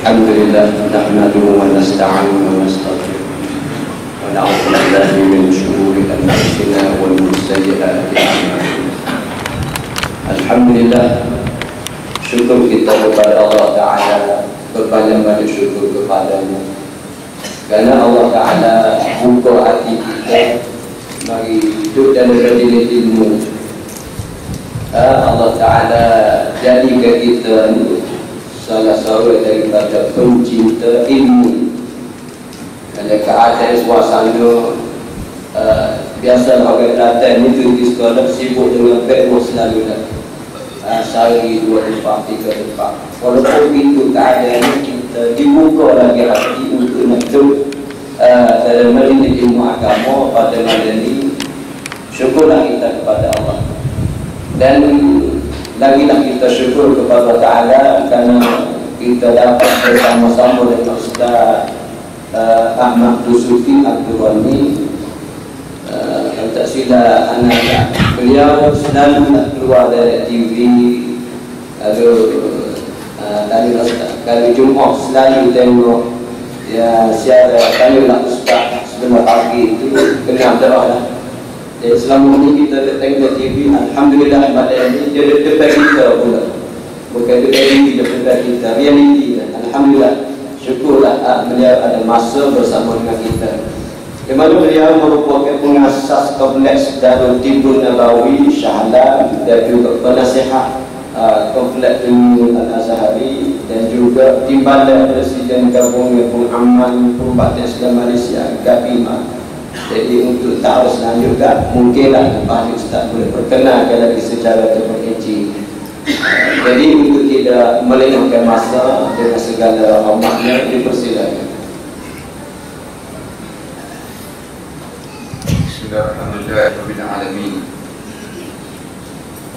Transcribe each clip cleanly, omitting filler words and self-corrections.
الحمد لله نحمده ونستعينه ونستغفره ونعوذ بالله من شرور أنفسنا ومن سيئات أعمالنا. Alhamdulillah, syukur kita kepada Allah Ta'ala, berbanyak-banyak syukur kepadanya, kerana Allah Ta'ala buka hati kita bagi hidup dan menjadi ilmu. Allah Ta'ala jadikan kita salah seorang daripada pencinta ilmu. Kerana keadaan suasana biasa orang datang itu di sekolah sibuk dengan backboard selalu dah. Sehari 2 tempat, 3 tempat. Walaupun itu keadaan kita dibuka lagi hati untuk masuk dalam mendidik ilmu agama pada malam ini. Syukurlah kita kepada Allah. Dan lagilah kita syukur kepada Allah Ta'ala kerana kita dapat bersama-sama dengan Ustaz Ahmad Dusufi Abdul Ghani. Tak silap anak beliau selalu nak keluar dari TV. Lalu kali Jumaat selalu tengok ya siapa kali nak Ustaz sebelum pagi itu kena berdoa lah. Selama ini kita tengok TV, Alhamdulillah pada ini dia dekat kita pula. Bukan dekat kita, realiti. Alhamdulillah, syukurlah beliau ada masa bersama dengan kita. Di mana beliau merupakan pengasas kompleks Darul Tibbun Nabawi Shahlan dan juga penasihat kompleks ilmu Al-Azhari dan juga timbalan Presiden Gabungan Pengaman Perubatan Islam Malaysia GAPIMA. Jadi untuk tahu selanjutnya mungkinlah Pak Ustaz boleh perkenalkan lagi secara terperinci. Jadi untuk tidak melengahkan masa dengan segala hormatnya, dipersilakan. Bismillahirrahmanirrahim. Alamin.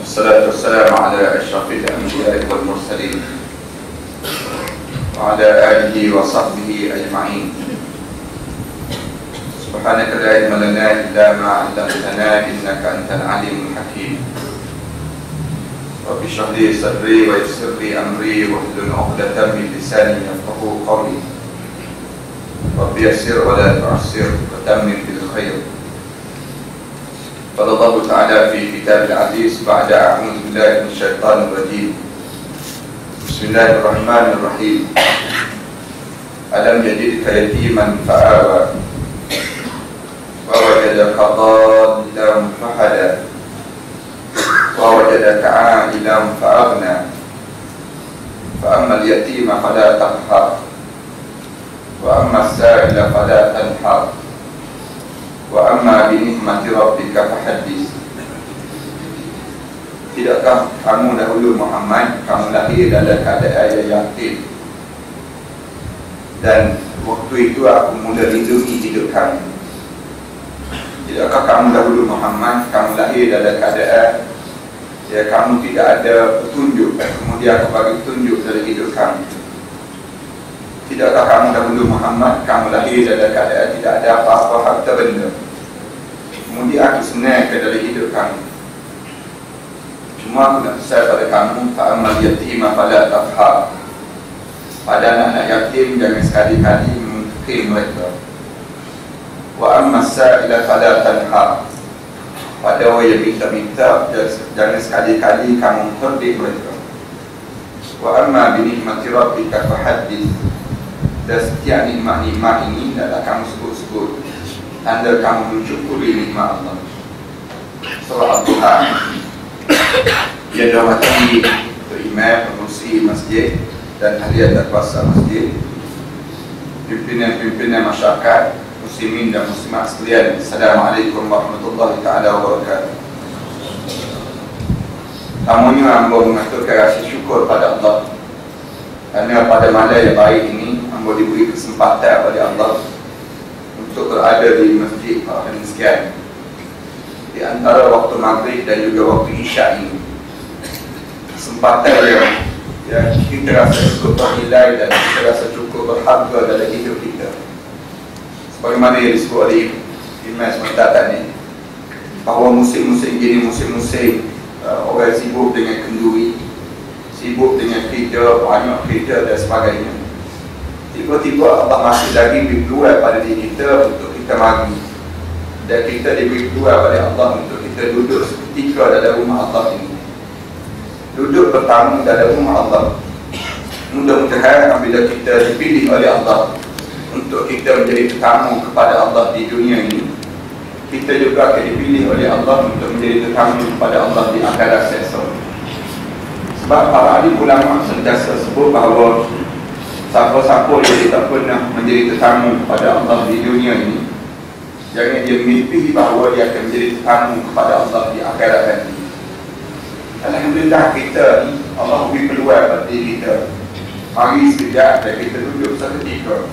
Wassalatu wassalamu ala asyrafil anbiya'i wal mursalin wa ala alihi wa sahbihi ajma'in. Subhanaka la ilma lana illa ma 'allamtana innaka antal alimul hakim. Rabbi shrah li sadri wa yassir li amri wahlul 'uqdatam min lisani yafqahu qawli. Rabbi yassir wa la tu'assir wa tammim bil khair. قال الله تعالى في كتاب العزيز بعد أعوذ بالله من الشيطان الرجيم بسم الله الرحمن الرحيم ألم يجدك يتيما فآوى ووجدك ضالا فهدى ووجدك عائلا فأغنى فأما اليتيم فلا تقهر وأما السائل فلا تنحر wa amma bi ni'mati rabbika fahaddits. Tidakkah kamu dahulu Muhammad kamu lahir dalam keadaan yatim, dan waktu itu aku mula lindungi hidup kamu. Tidakkah kamu dahulu Muhammad kamu lahir dalam keadaan ya kamu tidak ada petunjuk, kemudian aku bagi petunjuk dalam hidup kamu. Tidakkah kamu dahulu Muhammad kamu lahir dalam keadaan tidak ada apa-apa harta benda, kemudian aku senangkan dalam hidup kamu. Cuma aku nak pesan pada kamu, fa'amal yatima fala taqhar. Pada anak-anak yatim jangan sekali-kali mengkrim mereka. Wa amma sa'ila fala tanhar. Pada orang yang minta-minta jangan sekali-kali kamu mengkrim mereka. Wa amma bi ni'mati rabbika fahaddits. Dan setiap nikmat-nikmat ini adalah kamu sebut-sebut, tanda kamu mensyukuri nikmat Allah. Surah Al-Duha. Ia dihormati imam, pengurusi masjid dan ahli adat kuasa masjid, pimpinan-pimpinan masyarakat, muslimin dan muslimat sekalian. Assalamualaikum warahmatullahi ta'ala wabarakatuh. Tamunya hamba mengaturkan rasa syukur pada Allah kerana pada malam yang baik ini hamba diberi kesempatan pada Allah untuk berada di masjid yang sekian di antara waktu maghrib dan juga waktu isyak ini. Kesempatan yang kita rasa cukup bernilai dan kita rasa cukup berharga dalam hidup kita. Sebagaimana yang disebut oleh Imam sebentar tadi, bahawa musim-musim ini musim-musim orang sibuk dengan kenduri, sibuk dengan kerja, banyak kerja dan sebagainya. Tiba-tiba Allah masih lagi beri peluang pada diri kita untuk kita mari, dan kita diberi peluang pada Allah untuk kita duduk seketika dalam rumah Allah ini, duduk bertamu dalam rumah Allah. Mudah-mudahan apabila kita dipilih oleh Allah untuk kita menjadi tetamu kepada Allah di dunia ini, kita juga akan dipilih oleh Allah untuk menjadi tetamu kepada Allah di akhirat esok. Sebab para ahli ulama sentiasa sebut bahawa siapa-siapa yang tidak pernah menjadi tetamu kepada Allah di dunia ini, jangan dia mimpi bahawa dia akan menjadi tetamu kepada Allah di akhirat nanti. Alhamdulillah kita ni Allah beri peluang pada diri kita. Mari sekejap dan kita duduk seketika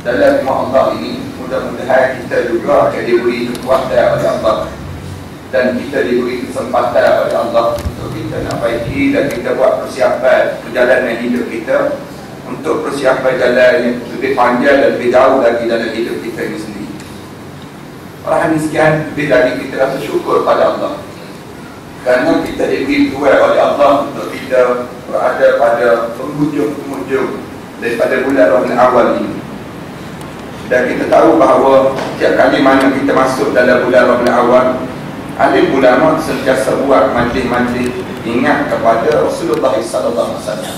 dalam rumah Allah ini. Mudah-mudahan kita juga akan diberi kekuatan oleh Allah, dan kita diberi kesempatan oleh Allah untuk kita nak baiki dan kita buat persiapan perjalanan hidup kita untuk persiapan jalan yang lebih panjang dan lebih jauh lagi dalam hidup kita ini sendiri. Orang sekian lebih lagi kita rasa syukur pada Allah kerana kita diberi peluang oleh Allah untuk kita berada pada penghujung-penghujung daripada bulan Rabiul Awal ini. Dan kita tahu bahawa setiap kali mana kita masuk dalam bulan Rabiul Awal, alim ulama sentiasa buat majlis-majlis ingat kepada Rasulullah sallallahu alaihi wasallam.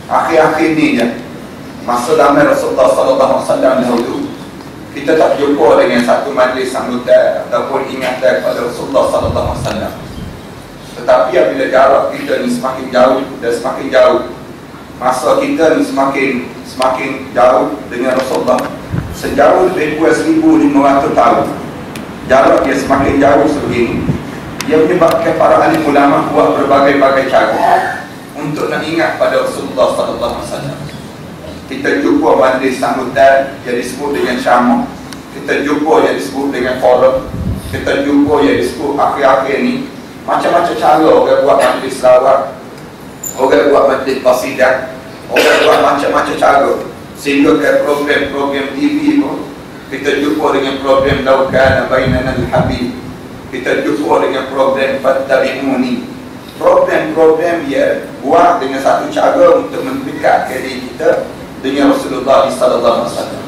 Akhir-akhir ni je, masa zaman Rasulullah sallallahu alaihi wasallam dahulu, kita tak jumpa dengan satu majlis sambutan ataupun ingatan kepada Rasulullah sallallahu alaihi wasallam. Tetapi apabila jarak kita ni semakin jauh dan semakin jauh, masa kita ni semakin jauh dengan Rasulullah, sejauh lebih kurang 1,500 tahun. Jarak dia semakin jauh sebegini, dia menyebabkan para ahli ulama buat berbagai-bagai cara untuk nak ingat pada Rasulullah sallallahu alaihi wasallam. Kita jumpa majlis sambutan yang disebut dengan syamah, kita jumpa yang disebut dengan forum, kita jumpa yang disebut akhir-akhir ni macam-macam cara orang buat majlis selawat, orang buat majlis qasidah, orang buat macam-macam cara, sehingga ke program-program TV pun kita jumpa dengan program Laukan Bainana Al-Habib, kita jumpa dengan program Fattabi'uni, program-program yang buat dengan satu cara untuk mendekatkan diri kita dengan Rasulullah sallallahu alaihi wasallam.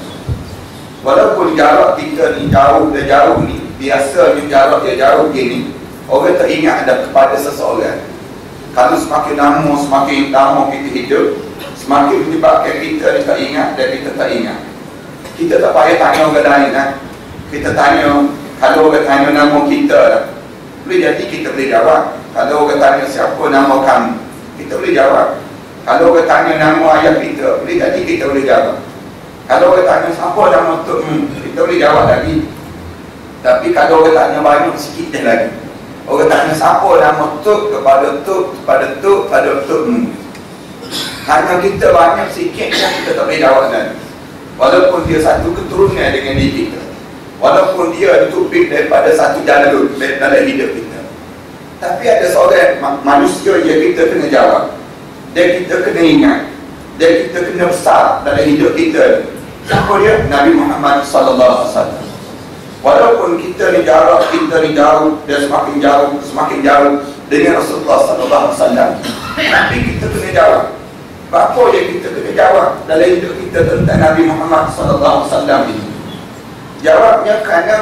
Walaupun jarak kita ni jauh dan jauh ni, biasanya jarak yang jauh gini, orang tak ingat ada kepada seseorang. Kalau semakin lama kita hidup, semakin menyebabkan kita ni tak ingat dan kita tak ingat. Kita tak payah tanya orang lain kan? Kita tanya, kalau orang tanya nama kita, boleh jadi kita boleh jawab. Kalau orang tanya siapa nama kamu, kita boleh jawab. Kalau orang tanya nama ayah kita, boleh jadi kita boleh jawab. Kalau orang tanya siapa nama tukmu, kita boleh jawab lagi. Tapi kalau orang tanya banyak sikit dah lagi. Orang tanya siapa nama tuk kepada tukmu, hanya kita banyak sikit yang kita tak boleh jawab lagi. Walaupun dia satu keturunan dengan diri kita, walaupun dia ditupik daripada satu jalur dalam hidup kita, tapi ada seorang manusia yang kita kena jawab, dan kita kena ingat, dan kita kena besar dalam hidup kita. Siapa dia? Nabi Muhammad sallallahu alaihi wasallam. Walaupun kita ni jarak kita ni jauh dan semakin jauh dengan Rasulullah sallallahu alaihi wasallam, tapi kita kena jawab. Apa yang kita kena jawab dalam hidup kita tentang Nabi Muhammad sallallahu alaihi wasallam ini? Jawabnya kerana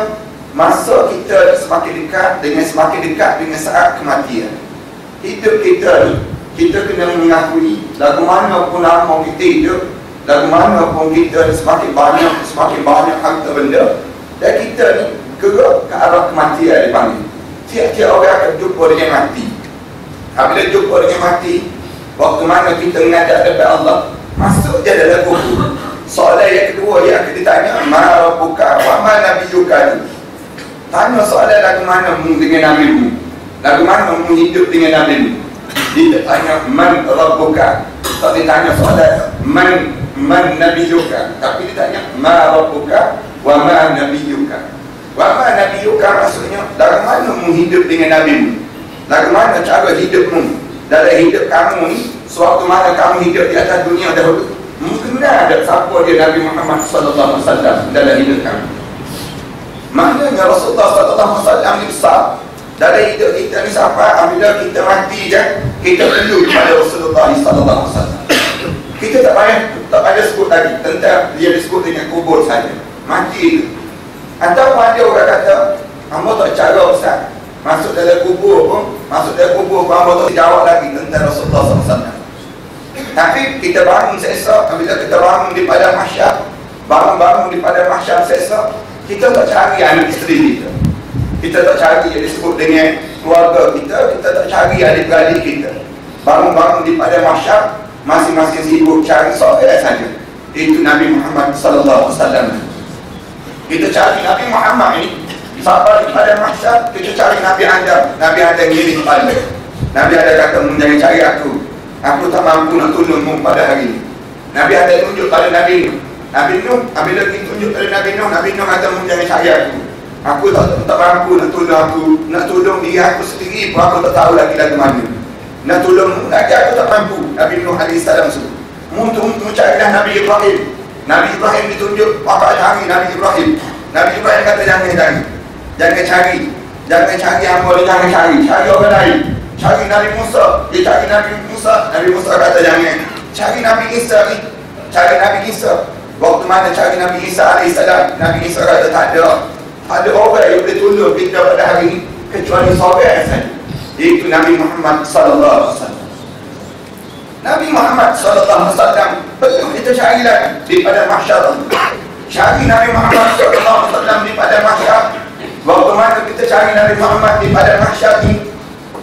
masa kita semakin dekat dengan saat kematian. Hidup kita ni, kita kena mengakui lagu mana pun lama kita hidup, lagu mana pun kita semakin banyak harta benda, dan kita ni gerak ke arah kematian dipanggil. Tiap-tiap orang akan jumpa dengan mati. Apabila jumpa dengan mati, waktu mana kita menghadap kepada Allah, masuk je dalam kubur. Soalan yang kedua yang akan ditanya, ma rabbuka wa ma nabiyyuka. Tanya soalan lagu mana mu dengan nabimu, lagu mana mu hidup dengan nabimu. Dia tanya man rabbuka, tak ditanya soalan man nabiyyuka, tapi ditanya ma rabbuka wa ma nabiyyuka. Wa ma nabiyyuka maksudnya lagu mana mu hidup dengan nabimu, lagu mana cara hidupmu dalam hidup kamu ni. Sewaktu mana kamu hidup di atas dunia dahulu, mungkin ada siapa dia Nabi Muhammad sallallahu alaihi wasallam dalam hidup kamu. Maknanya Rasulullah sallallahu alaihi wasallam ni besar dalam hidup kita ni. Sampai apabila kita mati je, kita perlu kepada Rasulullah sallallahu alaihi wasallam. Kita tak tak ada sebut lagi tentang dia disebut dengan kubur saja, mati itu. Atau ada orang kata hamba tak cara Ustaz, masuk dalam kubur pun hamba tak jawab lagi tentang Rasulullah SAW. Tapi kita bangun seesok, bila kita bangun di padang mahsyar, bangun di padang mahsyar seesok, kita tak cari anak isteri kita tak cari yang disebut dengan keluarga kita tak cari adik-beradik kita. Bangun di padang mahsyar, masing-masing sibuk cari seorang saja, itu Nabi Muhammad sallallahu alaihi wasallam. Kita cari Nabi Muhammad ini sampai di padang mahsyar, kita cari Nabi Adam gini kepala. Nabi Adam kata, jangan cari aku tak mampu nak tolongmu pada hari ini. Nabi Adam tunjuk pada Nabi Nuh. Nabi Nuh apabila tunjuk pada Nabi Nuh kata, jangan cari aku tak mampu nak tolong diri aku sendiri pun aku tak tahu lagi mana nak tolong lagi, aku tak mampu. Nabi Nuh alaihi salam suruh carilah Nabi Ibrahim. Nabi Ibrahim ditunjuk pada hari Nabi Ibrahim kata, jangan cari hamba, jangan cari orang lain, cari Nabi Musa. Dia cari Nabi Musa kata, jangan cari Nabi Isa. Waktu mana cari Nabi Isa alaihissalam, Nabi Isa kata, tak ada orang yang boleh tolong kita pada hari ini kecuali seorang saja, iaitu Nabi Muhammad sallallahu alaihi wasallam. Nabi Muhammad sallallahu alaihi wasallam betul kita cari lagi di padang mahsyar. Cari Nabi Muhammad sallallahu alaihi wasallam di padang mahsyar. Waktu mana kita cari Nabi Muhammad di padang mahsyar ini,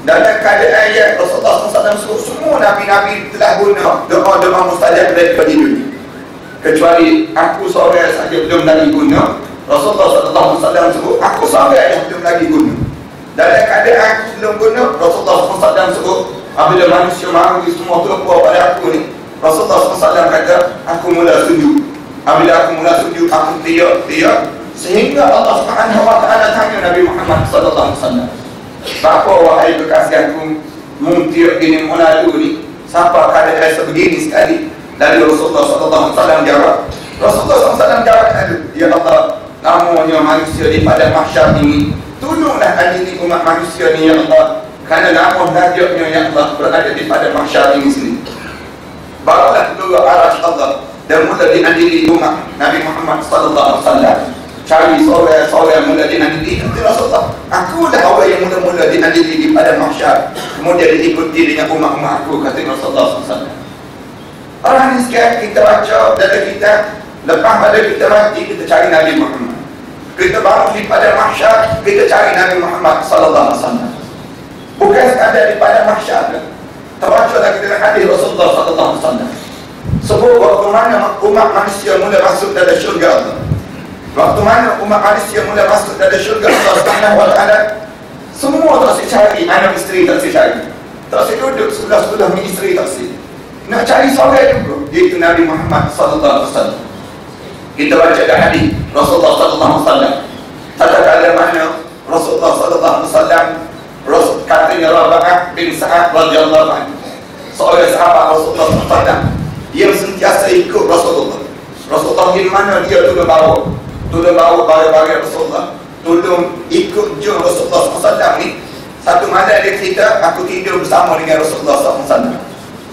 dalam keadaan yang Rasulullah SAW semua Nabi-Nabi telah guna doa-doa mustajab daripada dunia, kecuali aku seorang saja belum lagi guna. Rasulullah SAW sebut, aku seorang yang belum lagi guna. Dalam keadaan aku belum guna, Rasulullah SAW sebut, apabila manusia mahu semua terpuas pada aku ni, Rasulullah SAW kata, aku mula sujud. Apabila aku mula sujud, aku tiap, sehingga Allah SWT tanya Nabi Muhammad SAW, bapa wahai kekasihku, muntiap ini mula dulu ni, siapa keadaan sebegini sekali? Lalu Rasulullah SAW jawab, ya Allah, namanya manusia di padang mahsyar ini, tolonglah adili umat manusia ni ya Allah, kerana nama najibnya ya Allah berada di padang mahsyar ini sendiri. Barulah dulu arash Allah dan mula diadili umat Nabi Muhammad sallallahu alaihi wasallam. Cari seorang mula diadili, kata Rasulullah, aku dah orang yang mula-mula diadili di padang mahsyar, kemudian diikuti dengan umat-umat aku, kata Rasulullah sallallahu alaihi wasallam. Orang ni sekarang kita baca dalam kitab, lepas pada kita mati, kita cari Nabi Muhammad. Kita bangun di padang mahsyar, kita cari Nabi Muhammad sallallahu alaihi wasallam. Bukan sekadar di padang mahsyar. Terbaca lagi dalam hadis Rasulullah sallallahu alaihi wasallam. Sebab waktu mana umat manusia mula masuk dalam syurga Allah. Waktu mana umat manusia mula masuk dalam syurga Allah Subhanahu wa taala, semua tak cari anak isteri, tak cari. Tak duduk sebelah-sebelah isteri, tak nak cari seorang juga, iaitu Nabi Muhammad sallallahu alaihi wasallam. Kita baca dalam hadis Rasulullah sallallahu alaihi wasallam, kata mana Rasulullah sallallahu alaihi wasallam, katanya Raba'ah bin Sa'ad radhiyallahu anhu, seorang sahabat Rasulullah sallallahu alaihi wasallam yang sentiasa ikut Rasulullah. Rasulullah di mana dia tolong bawa barang-barang Rasulullah, tolong ikut jom Rasulullah sallallahu alaihi wasallam ni. Satu malam dia cerita, aku tidur bersama dengan Rasulullah sallallahu alaihi wasallam.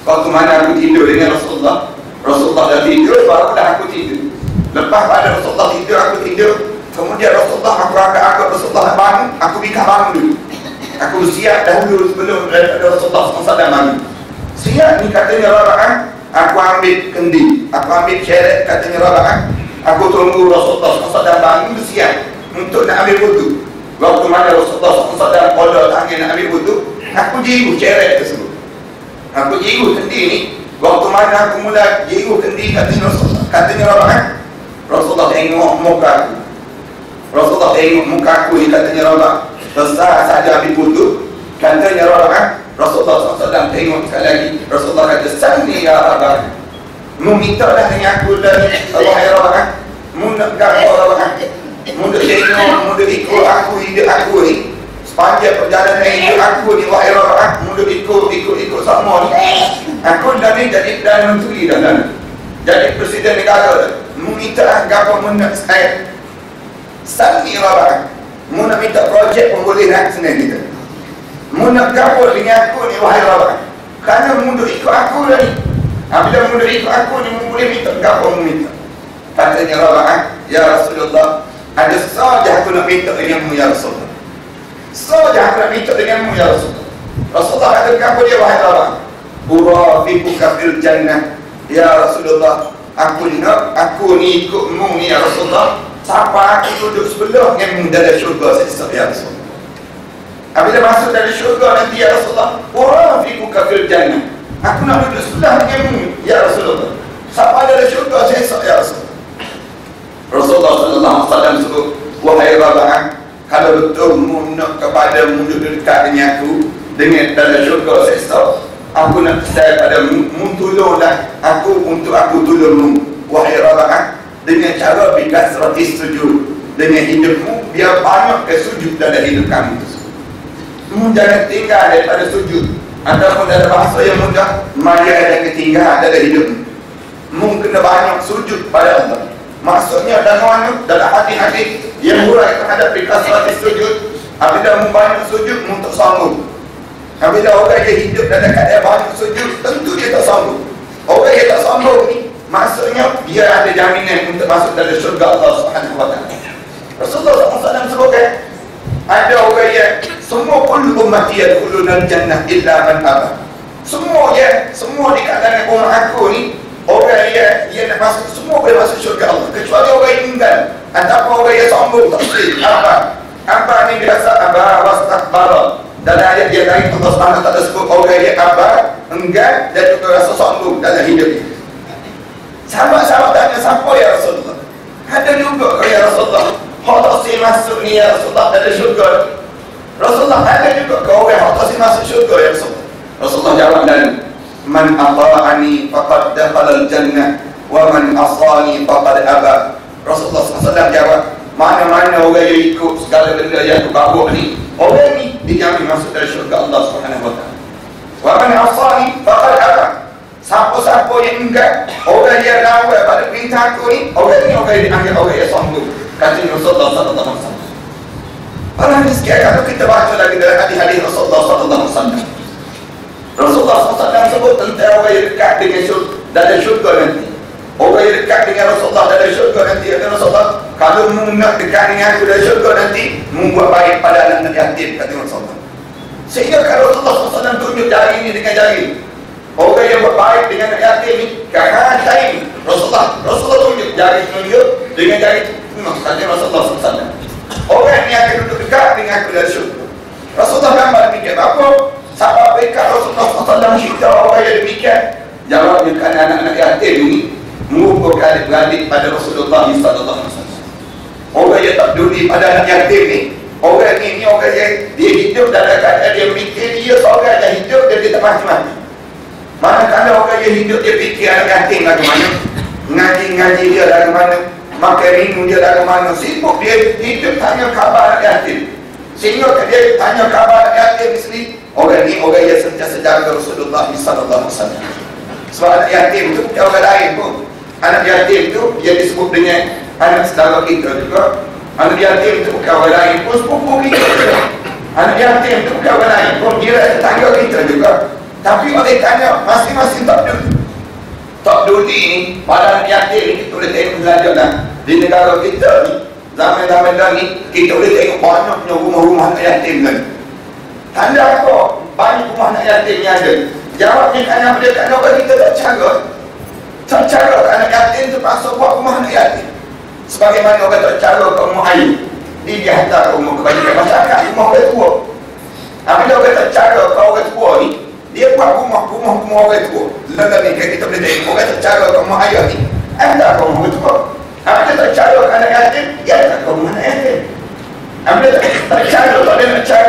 Waktu mana aku tidur dengan Rasulullah dah tidur, barulah aku tidur. Lepas pada Rasulullah tidur, aku tidur. Kemudian Rasulullah, aku agak Rasulullah bangun, aku bangun dulu. Aku siap dahulu sebelum daripada Rasulullah SAW bangun. Siap ni katanya Raba'ah, aku ambil kendi, aku ambil syeret, katanya Raba'ah. Aku tunggu Rasulullah SAW bangun, siap untuk nak ambil wudu. Waktu mana Rasulullah SAW kodok tangan nak ambil wudu, aku jiru syeret tersebut. Aku jiru kendi ni. Waktu mana aku mula jiru kendi, katanya Raba'ah, Rasulullah tengok muka aku. Ni, katanya Raba'ah. Besar saja ambil wudu, katanya Raba'ah. Rasulullah SAW tengok sekali lagi. Rasulullah kata, "Salli ya Raba'ah." Mu mintalah dengan aku dan wahai Raba'ah. Mu nak gapo Raba'ah. Mu nak tengok, mu nak ikut aku, hidup aku ni. Sepanjang perjalanan hidup aku ni wahai Raba'ah, mu nak ikut semua ni. Aku dah ni jadi Perdana Menteri dah. Jadi Presiden negara dah. Mu minta gapo mu nak saya. Salli Raba'ah. Mu nak minta projek pembolehan senang kita. Mu nak gapo dengan aku ni wahai Raba'ah. Kerana mu duk ikut aku dah ni. Bila muda ikut aku ni boleh minta, apa mu minta? Katanya Raba'ah, ya Rasulullah, ada saja aku nak minta denganmu ya Rasulullah. Saja aku nak minta denganmu ya Rasulullah. Rasulullah kata kepada dia, wahai Raba'ah, urafiquka fil jannah ya Rasulullah, aku ni ikutmu ni ya Rasulullah, sampai aku duduk sebelah denganmu dalam syurga sesat ya Rasulullah. Apabila masuk dalam syurga nanti ya Rasulullah, urafiquka fil jannah, aku nak duduk sebelah denganmu ya Rasulullah, sampai dalam syurga sesat ya Rasulullah. Rasulullah sallallahu alaihi wasallam sebut, wahai Raba'ah, kalau betul mu nak kepada mu duduk dekat dengan aku dengan dalam syurga sesat, aku nak percaya padamu, mu tolonglah aku untuk aku tolongmu, wahai Raba'ah, dengan cara bikasratis sujud, dengan hidupmu biar banyak ke sujud dalam hidup kami tersebut. Mu jangan tinggal daripada sujud, ataupun dalam bahasa yang mudah, maya dan ketinggalan dalam hidupmu. Mu kena banyak sujud pada Allah. Maksudnya dalam hati-hati yang hurai terhadap bikasratis sujud. Apabila mu banyak sujud, mu tak sanggup. Apabila orang yang hidup dalam keadaan banyak sujud, tentu dia tak sanggup. Orang yang tak sanggup ni, maksudnya dia ada jaminan untuk masuk dalam syurga Allah Subhanahu wa ta'ala. Rasulullah SAW sebutkan, ada orang yang semua kullu ummati yadkhuluna al-jannah illa man aba. Semua di kalangan umat aku ni, orang yang nak masuk, semua boleh masuk syurga Allah, kecuali orang yang enggan ataupun orang yang sombong, tak boleh. Apa ni biasa aba wastakbara. Dalam ayat yang lain Allah SWT sebut orang yang aba, enggan dan juga rasa sombong dalam hidup ini. Sahabat-sahabat tanya, siapa ya Rasulullah? Ada juga ke ya Rasulullah, hak tak si masuk ni ya Rasulullah dalam syurga? Rasulullah, ada juga ke orang hak tak si masuk syurga ya Rasulullah? Rasulullah jawab dan man ata'ani faqad dakhala al-jannah wa man asani faqad aba. Rasulullah SAW jawab, mana-mana orang yang ikut segala benda yang aku bawa ni, orang ni dijamin masuk dalam syurga Allah Subhanahu wa ta'ala. Wa man asani faqad aba. Siapa-siapa yang enggak, orang yang lawan pada perintah aku ni, orang ni orang yang dianggap orang yang sombong. Kata Rasulullah sallallahu alaihi wasallam. Para hadis kalau kita baca lagi dalam hadis-hadis Rasulullah sallallahu alaihi wasallam. Rasulullah SAW sebut tentang orang yang dekat dengan dalam syurga nanti. Orang yang dekat dengan Rasulullah dalam syurga nanti, kata Rasulullah, kalau mu nak dekat dengan aku dalam syurga nanti, mu buat baik pada anak-anak yatim, kata Rasulullah. Sehingga kalau Rasulullah SAW tunjuk jari ini dengan jari, orang yang buat baik dengan anak yatim ni, kahatain Rasulullah tunjuk jari tunjuk dengan jari tunjuk, kata Rasulullah SAW. Orang ni akan duduk dekat dengan aku dalam syurga. Rasulullah gambar demikian. Apa? Sahabat mereka Rasulullah SAW cerita orang yang demikian. Jawabnya kerana anak-anak yatim ni merupakan adik-beradik pada Rasulullah SAW. Orang yang tak peduli pada anak yatim ni, orang ni orang yang dia hidup dalam keadaan dia fikir dia seorang yang hidup dan dia tak mati-mati. Manakala orang yang hidup dia fikir anak yatim lagu mana, ngaji dia lagu mana, makan minum dia lagu mana, sibuk dia hidup tanya khabar anak yatim. Sehingga dia tanya khabar anak yatim sendiri, orang ni orang yang sentiasa jaga Rasulullah SAW. Sebab anak yatim tu bukan orang lain pun. Anak yatim tu dia disebut dengan anak saudara kita juga. Anak yatim tu bukan orang lain pun, sepupu kita juga. Anak yatim tu bukan orang lain pun, dia tetangga kita juga. Tapi orang tanya masing-masing tak peduli ni. Pada anak yatim ni kita boleh tengok belajarlah. Di negara kita ni, zaman-zaman ni, kita boleh tengok banyaknya rumah-rumah anak yatim kan. Tanda apa? Banyak rumah anak yatim yang ada. Jawabnya kerana orang kita tak cara anak yatim tu pasal buat rumah anak yatim. Sebagaimana orang tak cara ke rumah ayu, dia hantar ke rumah kebanyakan masyarakat, rumah orang tua. Apabila orang tak cara ke orang tua ni, dia buat rumah orang tua. Lepas ni kita boleh tengok orang tak cara ke rumah ayah ni, hantar ke rumah orang tua. Apabila tak cara ke anak yatim, dia hantar ke rumah anak yatim. Apabila tak cara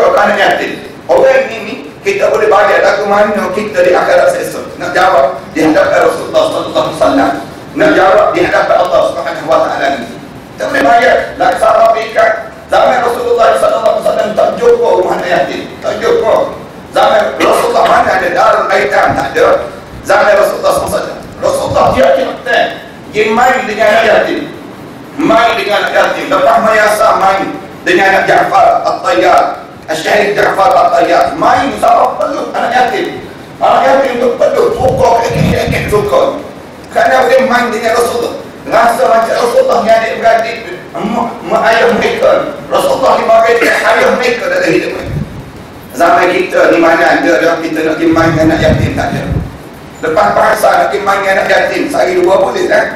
ke anak yatim, orang ini kita boleh bayar lagu mana kita di akhirat esok. Nak jawab di hadapan Rasulullah SAW. Nak jawab di hadapan Allah Subhanahu wa ta'ala ni. Kita boleh bayar lagu sahabat mereka. Zaman Rasulullah SAW tak jumpa rumah anak yatim, tak jumpa. Zaman Rasulullah mana ada darul aitam, tak ada. Zaman Rasulullah SAW, Rasulullah dia main dengan anak yatim. Main dengan anak yatim. Lepas mayasa main dengan anak Ja'far At-Tayyar, Syahid Ja'far At-Tayyar, main sama peluk anak yatim. Anak yatim itu peluk, pukul kaki suka. Kerana dia main dengan Rasulullah. Rasa macam Rasulullah ni adik-beradik mak ayah mereka. Rasulullah ni bagi dia ayah mereka dalam hidup mereka. Zaman kita ni mana ada kita nak pergi main dengan anak yatim, tak ada. Lepas bahasa nak pergi main dengan anak yatim, sehari dua boleh kan?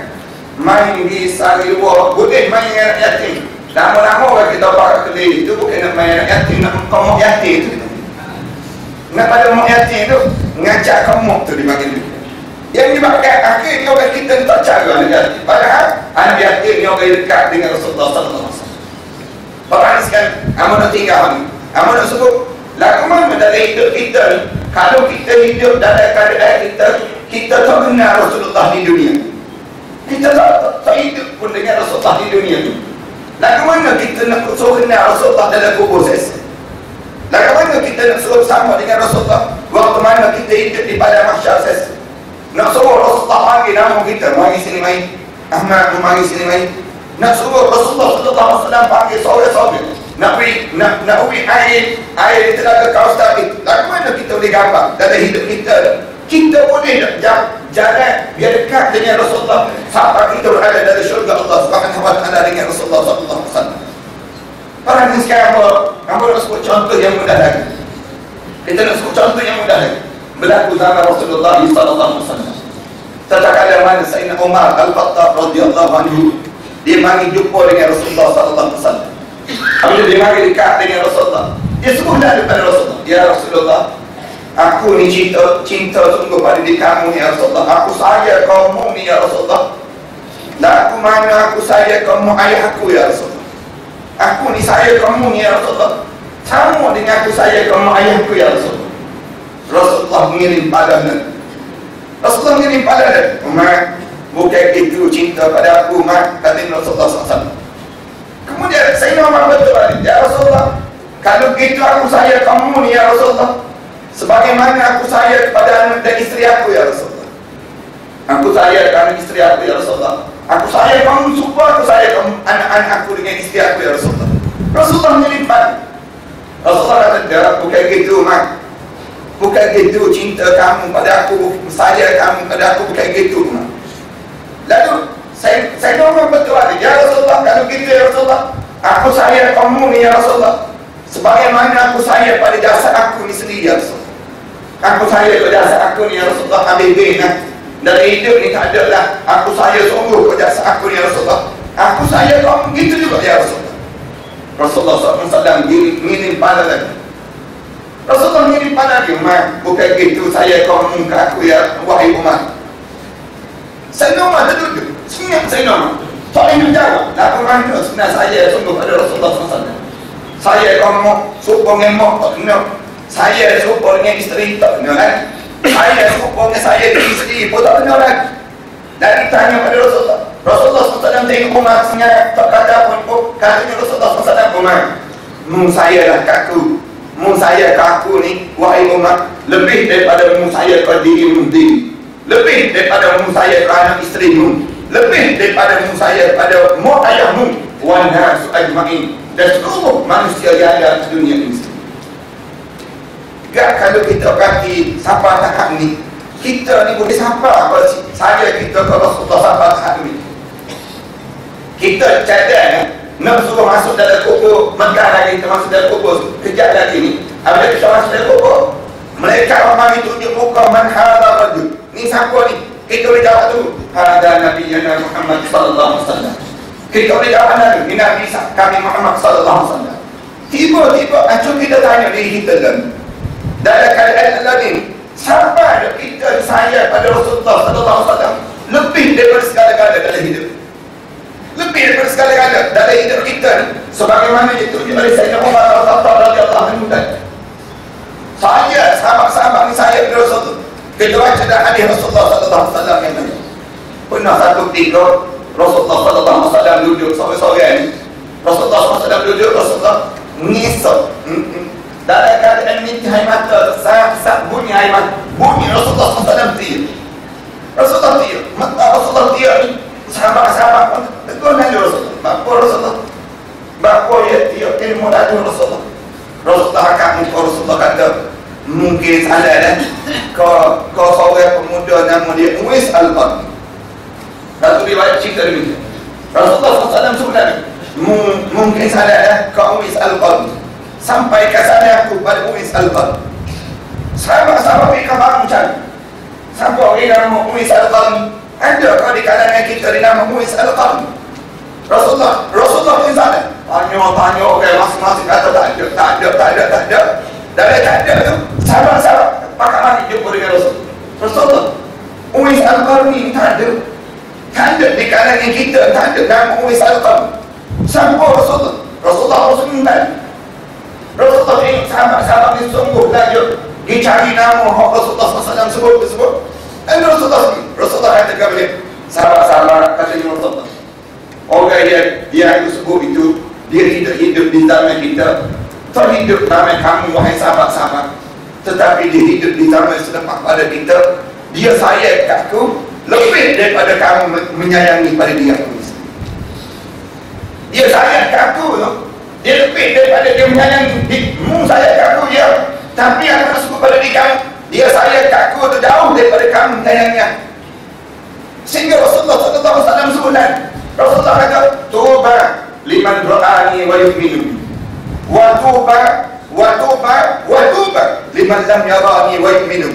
Main di sehari dua boleh main dengan anak yatim. Lama-lama orang kita pakai kedai itu bukan nak main anak yatim, nak komok yatim tu. Nak pada mak yatim tu ngajak komok tu dimakan tu. Yang dimakan akhirnya orang kita ni tak cara anak yatim. Padahal anak yatim ni orang dekat dengan Rasulullah sallallahu alaihi wasallam. Orang sekarang amun nak tinggal ni, amun nak sebut lagu mana dalam hidup kita ni. Kalau kita hidup dalam keadaan kita tak kenal Rasulullah di dunia. Kita tak hidup pun dengan Rasulullah di dunia ni. Lagu mana kita nak suruh kenal Rasulullah dalam kubur sesa? Lagu mana kita nak suruh sama dengan Rasulullah waktu mana kita hidup di padang mahsyar sesa? Nak suruh Rasulullah panggil nama kita, mari sini main. Ahmad, mari sini main. Nak suruh Rasulullah sallallahu alaihi wasallam panggil sahabat-sahabat. Nak ubi air di telaga Kausar itu. Lagu mana kita boleh gambar dalam hidup kita? Kita boleh jalan biar dekat dengan Rasulullah sampai kita berada dari syurga Allah Subhanahu wa taala dengan Rasulullah sallallahu alaihi wasallam. Para ni sekarang kamu nak sebut contoh yang mudah lagi. Kita nak sebut contoh yang mudah lagi. Berlaku zaman Rasulullah sallallahu alaihi wasallam. Tatkala mana Sayyidina Umar Al-Khattab radhiyallahu anhu dia mari jumpa dengan Rasulullah sallallahu alaihi wasallam. Apabila dia mari dekat dengan Rasulullah, dia sebutlah kepada Rasulullah, "Ya Rasulullah, aku ni cinta sungguh pada diri kamu ya Rasulullah. Aku sayang kamu ni ya Rasulullah. Dan aku mana aku sayang kamu ayah aku ya Rasulullah. Aku ni sayang kamu ni ya Rasulullah. Sama dengan aku sayang kamu ayahku ya Rasulullah." Rasulullah mengirim padanya. Rasulullah mengirim padanya. Umar, bukan itu cinta pada aku, Umar, kata Rasulullah SAW. Kemudian Sayyidina Umar betul, "Ya Rasulullah, kalau begitu aku sayang kamu ni ya Rasulullah, sebagaimana aku sayang kepada anak dan isteri aku ya Rasulullah. Aku sayang anak isteri aku ya Rasulullah. Aku sayang kamu supaya aku sayang kamu anak-anak aku dengan isteri aku ya Rasulullah." Rasulullah menyelipat. Rasulullah kata, "Bukan gitu, Mak. Bukan gitu cinta kamu pada aku, sayang kamu pada aku, bukan gitu, Mak." Lalu saya ngomong betul ada, "Ya Rasulullah, kalau gitu ya Rasulullah, aku sayang kamu ni ya Rasulullah, sebagaimana aku sayang pada jasad aku ni sendiri ya Rasulullah. Aku sayang pada jasad aku ni ya Rasulullah, habis dari hidup ni tak ada lah. Aku sayang sungguh pada jasad aku ni ya Rasulullah. Aku sayang kamu gitu juga ya Rasulullah." Rasulullah SAW mengirim pada lagi. Rasulullah mengirim pada lagi, "Umar, bukan gitu saya kamu ke aku ya wahai Umar." Sayyidina Umar terduduk, senyap Sayyidina Umar. Tak boleh menjawab. Lagu mana sebenarnya saya sungguh pada Rasulullah SAW. Saya kamu serupa dengan mak tak kenal. Saya serupa dengan isteri tak kenal lagi. Saya serupa dengan saya dengan isteri pun tak kenal lagi. Dan ditanya pada Rasulullah. Rasulullah SAW tengok Umar senyap, tak kata pun. Katanya Rasulullah SAW, "Umar, mu saya lah kaku. Mu saya kaku ni, wahai Umar, lebih daripada mu saya ke dirimu sendiri. Lebih daripada mu saya ke anak isterimu. Lebih daripada mu saya pada mak ayahmu. Wa nasu ajma'in." Dan seluruh manusia yang ada di dunia ini. Gak kalau kita perhati sampai tahap ni, kita ni boleh sampai apa saya kita ke Rasulullah sampai tahap ni. Kita cadang nak suruh masuk dalam kubur, Mekah lagi kita masuk dalam kubur, kejap lagi ni. Apabila kita masuk dalam kubur, malaikat ramai tunjuk muka, "Man hadha rajul." Ni siapa ni? Kita boleh jawab tu, "Hadha Nabiyyana Muhammad sallallahu alaihi wasallam." Kita boleh jawab dulu, "Ini Nabi kami Muhammad sallallahu alaihi wasallam." Tiba-tiba acung kita tanya diri kita kan. Dalam keadaan lain, sampai kita sayang pada Rasulullah sallallahu alaihi wasallam lebih daripada segala-galanya dalam hidup. Lebih daripada segala-galanya dalam hidup kita ni, sebagaimana ditunjuk oleh Sayyidina Umar Al-Khattab radhiyallahu anhu tadi. Saya sahabat-sahabat ni saya pada Rasulullah. Kita baca dalam hadis Rasulullah sallallahu alaihi wasallam yang tadi. Pernah satu ketika Rasulullah sallallahu alaihi wasallam duduk seorang-seorang ni. Rasulullah sallallahu alaihi wasallam duduk, Rasulullah mengisap. Dalam keadaan mimpi air mata, saat bunyi air mata, bunyi Rasulullah sallallahu alaihi wasallam tiap. Rasulullah tiap. Mata Rasulullah tiap ni, sahabat-sahabat pun tegur nanya Rasulullah. Bapa Rasulullah, bapa ya tiap ilmu dari Rasulullah. Rasulullah akan Rasulullah kata, "Mungkin salah dah. Kau seorang pemuda nama nama dia Uwais Al-Qarni. Satu riwayat cerita demikian. Rasulullah SAW sebenarnya mungkin salah kau Uwais Al-Qarni, sampai ke sana aku pada Uwais Al-Qarni. Sahabat-sahabat mereka baru mencari siapa orang nama Uwais Al-Qarni. Ada kau di kalangan kita dinama Uwais Al-Qarni? Rasulullah pun sana tanya orang masing-masing kata tak ada. Dan tak ada tu sahabat-sahabat pakar lagi jumpa dengan Rasulullah. Uwais Al-Qarni tak ada di kalangan kita, tak ada nama Uwais Al-Qarni. Siapa Rasulullah pun minta. Rasulullah tengok sahabat-sahabat ni sungguh tajuk, dia cari nama Rasulullah SAW sebut. Dan Rasulullah kata kepada dia, sahabat-sahabat katanya Rasulullah, orang dia itu sebut itu, dia tidak hidup di zaman kita, tak hidup zaman kamu wahai sahabat-sahabat, tetapi dia hidup di zaman selepas pada kita. Dia sayang aku lebih daripada kamu menyayangi pada dia. Dia sayang aku tu, dia lebih daripada dia menyayangi. Sayang aku dia, tapi yang aku sebut pada dia, dia sayang aku tu jauh daripada kamu menyayangnya. Sehingga Rasulullah SAW sebutkan, Rasulullah kata, tuba liman ra'ani wa yu'minu, wa tuba liman lam yarani wa yu'minu.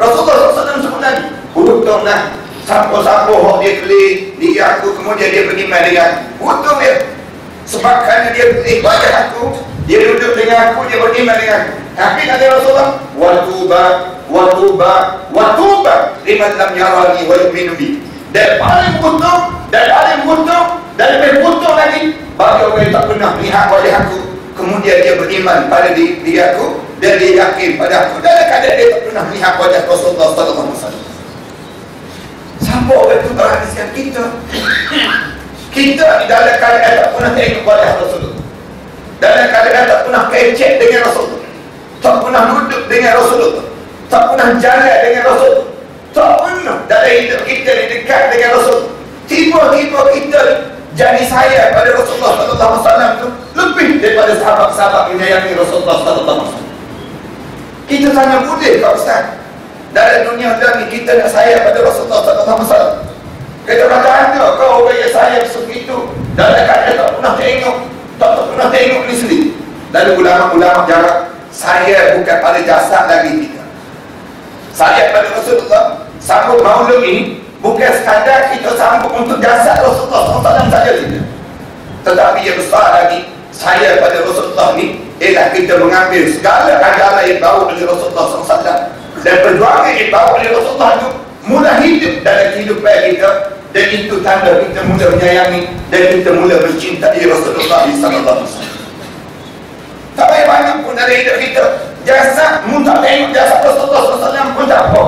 Rasulullah SAW sebutkan, untunglah siapa-siapa yang dia kelih dia aku kemudian dia beriman dengan, untung dia. Sebab kerana dia kelih wajah aku, dia duduk dengan aku, dia beriman dengan. Tapi kata Rasulullah, wa tuba liman lam yarani wa yu'minu bi. Dan paling untung dan lebih untung lagi bagi orang yang tak pernah melihat wajah aku, kemudian dia beriman pada diri aku dan dia yakin pada aku dalam keadaan dia tak pernah melihat wajah Rasulullah SAW. Siapa orang itu berhadiskan kita? Kita di dalam keadaan tak pernah tengok wajah Rasulullah, dalam keadaan tak pernah kecek dengan Rasulullah, tak pernah duduk dengan Rasulullah, tak pernah jalan dengan Rasulullah, tak pernah dalam hidup kita dekat dengan Rasulullah. Tiba-tiba kita jadi sayang pada Rasulullah SAW tu lebih daripada sahabat-sahabat menyayangi Rasulullah SAW. Kita tanya, boleh tak Ustaz? Dalam dunia ni kita nak sayang pada Rasulullah SAW. Kita kata ada kau orang yang sayang sebegitu dalam keadaan tak pernah tengok ni sendiri. Lalu ulama-ulama jarak, sayang bukan pada jasad lagi kita. Sayang pada Rasulullah, sambut maulud ini bukan sekadar kita sambut untuk jasad Rasulullah SAW saja tidak. Tetapi yang besar lagi, sayang pada Rasulullah ni ialah kita mengambil segala ajaran yang dibawa oleh Rasulullah SAW dan perjuangan yang dibawa oleh Rasulullah itu mula hidup dalam kehidupan kita, dan itu tanda kita mula menyayangi dan kita mula mencintai Rasulullah SAW. Tak banyak pun dalam hidup kita jasad, tak tengok jasad Rasulullah SAW pun tak apa.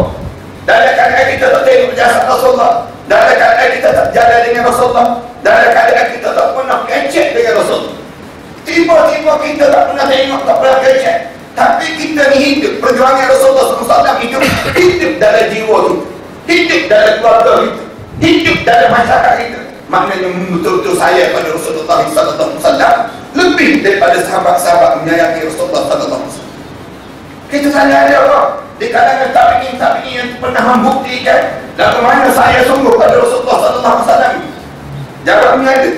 Dalam keadaan kita tak tengok jasad Rasulullah, dalam keadaan kita tak jalan dengan Rasulullah, dalam keadaan kita tak pernah kecek dengan Rasulullah, tiba-tiba kita tak pernah tengok, tak pernah kecek, tapi kita ni hidup perjuangan Rasulullah SAW, hidup dalam jiwa kita, hidup dalam keluarga kita, hidup dalam masyarakat kita. Maknanya betul-betul sayang pada Rasulullah SAW lebih daripada sahabat-sahabat menyayangi Rasulullah SAW. Kita tanya ada apa di kalangan tabi'in yang pernah membuktikan bagaimana saya sungguh pada Rasulullah SAW? Jawabnya ada.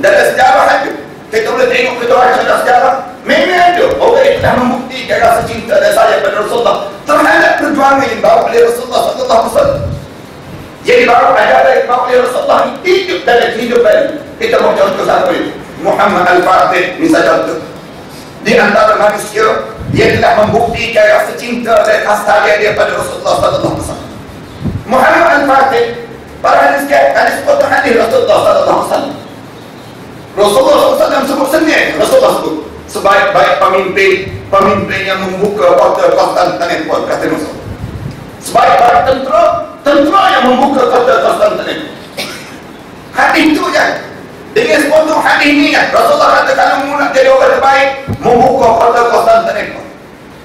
Dalam sejarah ada. Kita boleh tengok, kita baca dalam sejarah, memang ada orang yang telah membuktikan rasa cinta dan sayang pada Rasulullah terhadap perjuangan yang dibawa oleh Rasulullah SAW. Jadi baru ajaran yang dibawa oleh Rasulullah ini hidup dalam kehidupan. Kita mau contoh satu ini, Muhammad Al-Fatih misalnya contoh. Di antara manusia dia telah membuktikan rasa cinta dan kasih sayang dia pada Rasulullah SAW. Muhammad Al-Fatih, para hadis sepotong hadis Rasulullah SAW. Rasulullah SAW sebut sendiri, Rasulullah sebut sebaik-baik pemimpin yang membuka kota Konstantinopel, kata Rasulullah. Sebaik-baik tentera yang membuka kota Konstantinopel. Hadis itu je. Dengan sepotong hadis ini kan, Rasulullah kata kalau mu nak jadi orang terbaik, membuka kota Konstantinopel.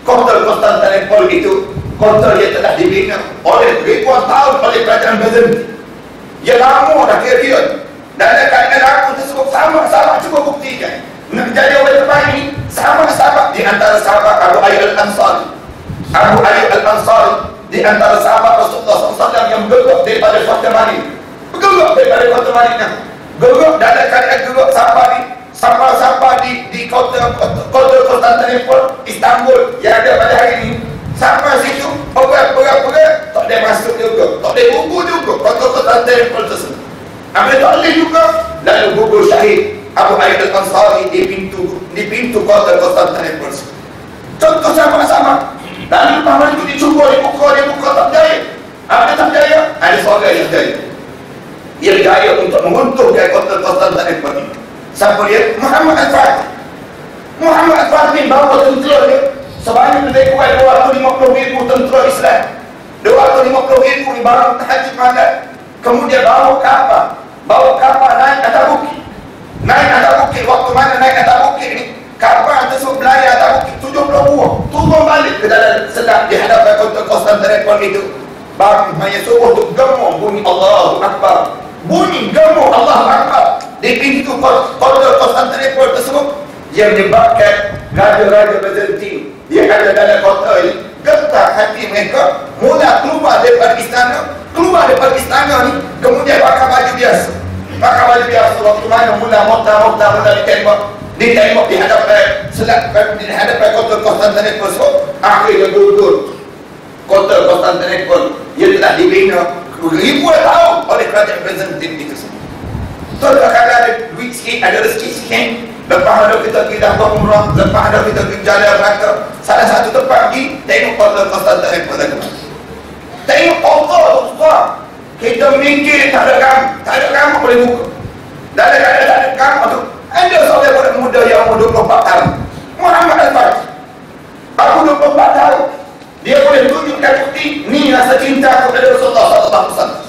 Kota Konstantinopel itu kota yang telah dibina oleh ribuan tahun oleh kerajaan Byzantium. Ia lama dah kira-kira. Dan ada keadaan aku tersebut sama-sama cuba buktikan. Nak jadi orang terbaik ini sama-sama di antara sahabat Abu Ayyub Al-Ansari. Abu Ayyub Al-Ansari di antara sahabat Rasulullah Rasulullah SAW yang bergerak daripada kota Madinah. Bergerak daripada kota Madinah. Bergerak dalam keadaan gerak sampai di kota Konstantinopel, Istanbul yang ada pada hari ini. Sampai situ, berat, tak boleh masuk juga, tak boleh gugur juga kota Konstantinopel tersebut. Ambil tak boleh juga, lalu gugur syahid Abu Ayyub Al-Ansari di pintu kota Konstantinopel. Contoh sama-sama. Lalu paman itu dicuba, dibuka tak berjaya. Apa tak berjaya? Ada seorang yang berjaya. Dia berjaya untuk mengunturkan kota Konstantinopel ini. Siapa dia? Muhammad Al-Fatih. Muhammad Al-Fatih bawa tentera dia sebanyak lebih kurang 250,000 tentera Islam. 250,000 ni barang tahajud malam. Kemudian bawa kapal naik atas bukit. Waktu mana naik atas bukit ni, kapal tersebut berlayar atas bukit 70 buah, turun balik ke dalam sedap di hadapan kota Konstantinopel itu. Baru hanya suruh tu gemuk bunyi Allahu Akbar. Bunyi gemuk Allahu Akbar di pintu kota Konstantinopel tersebut, yang menyebabkan raja-raja Byzantium yang ada dalam kota ini getar hati mereka, mula keluar daripada istana ni, kemudian pakai baju biasa. Waktu mana mula ditembak di hadapan kota Konstantinopel tersebut, akhirnya gugur kota Konstantinopel yang telah dibina ribuan tahun oleh kerajaan Byzantium itu semua. Betul kalau ada duit sikit, ada rezeki sikit, lepas ada kita pergi dapat umrah, lepas ada kita pergi jalan rata, salah satu tempat pergi, tengok kota Konstantinopel lagi. Tengok kota tu besar. Kita mikir tak ada kamu boleh buka. Tak ada kamu tu. Ada seorang muda yang umur 24 tahun, Muhammad Al-Fatih. Baru 24 tahun, dia boleh tunjukkan bukti ni rasa cinta kepada Rasulullah SAW.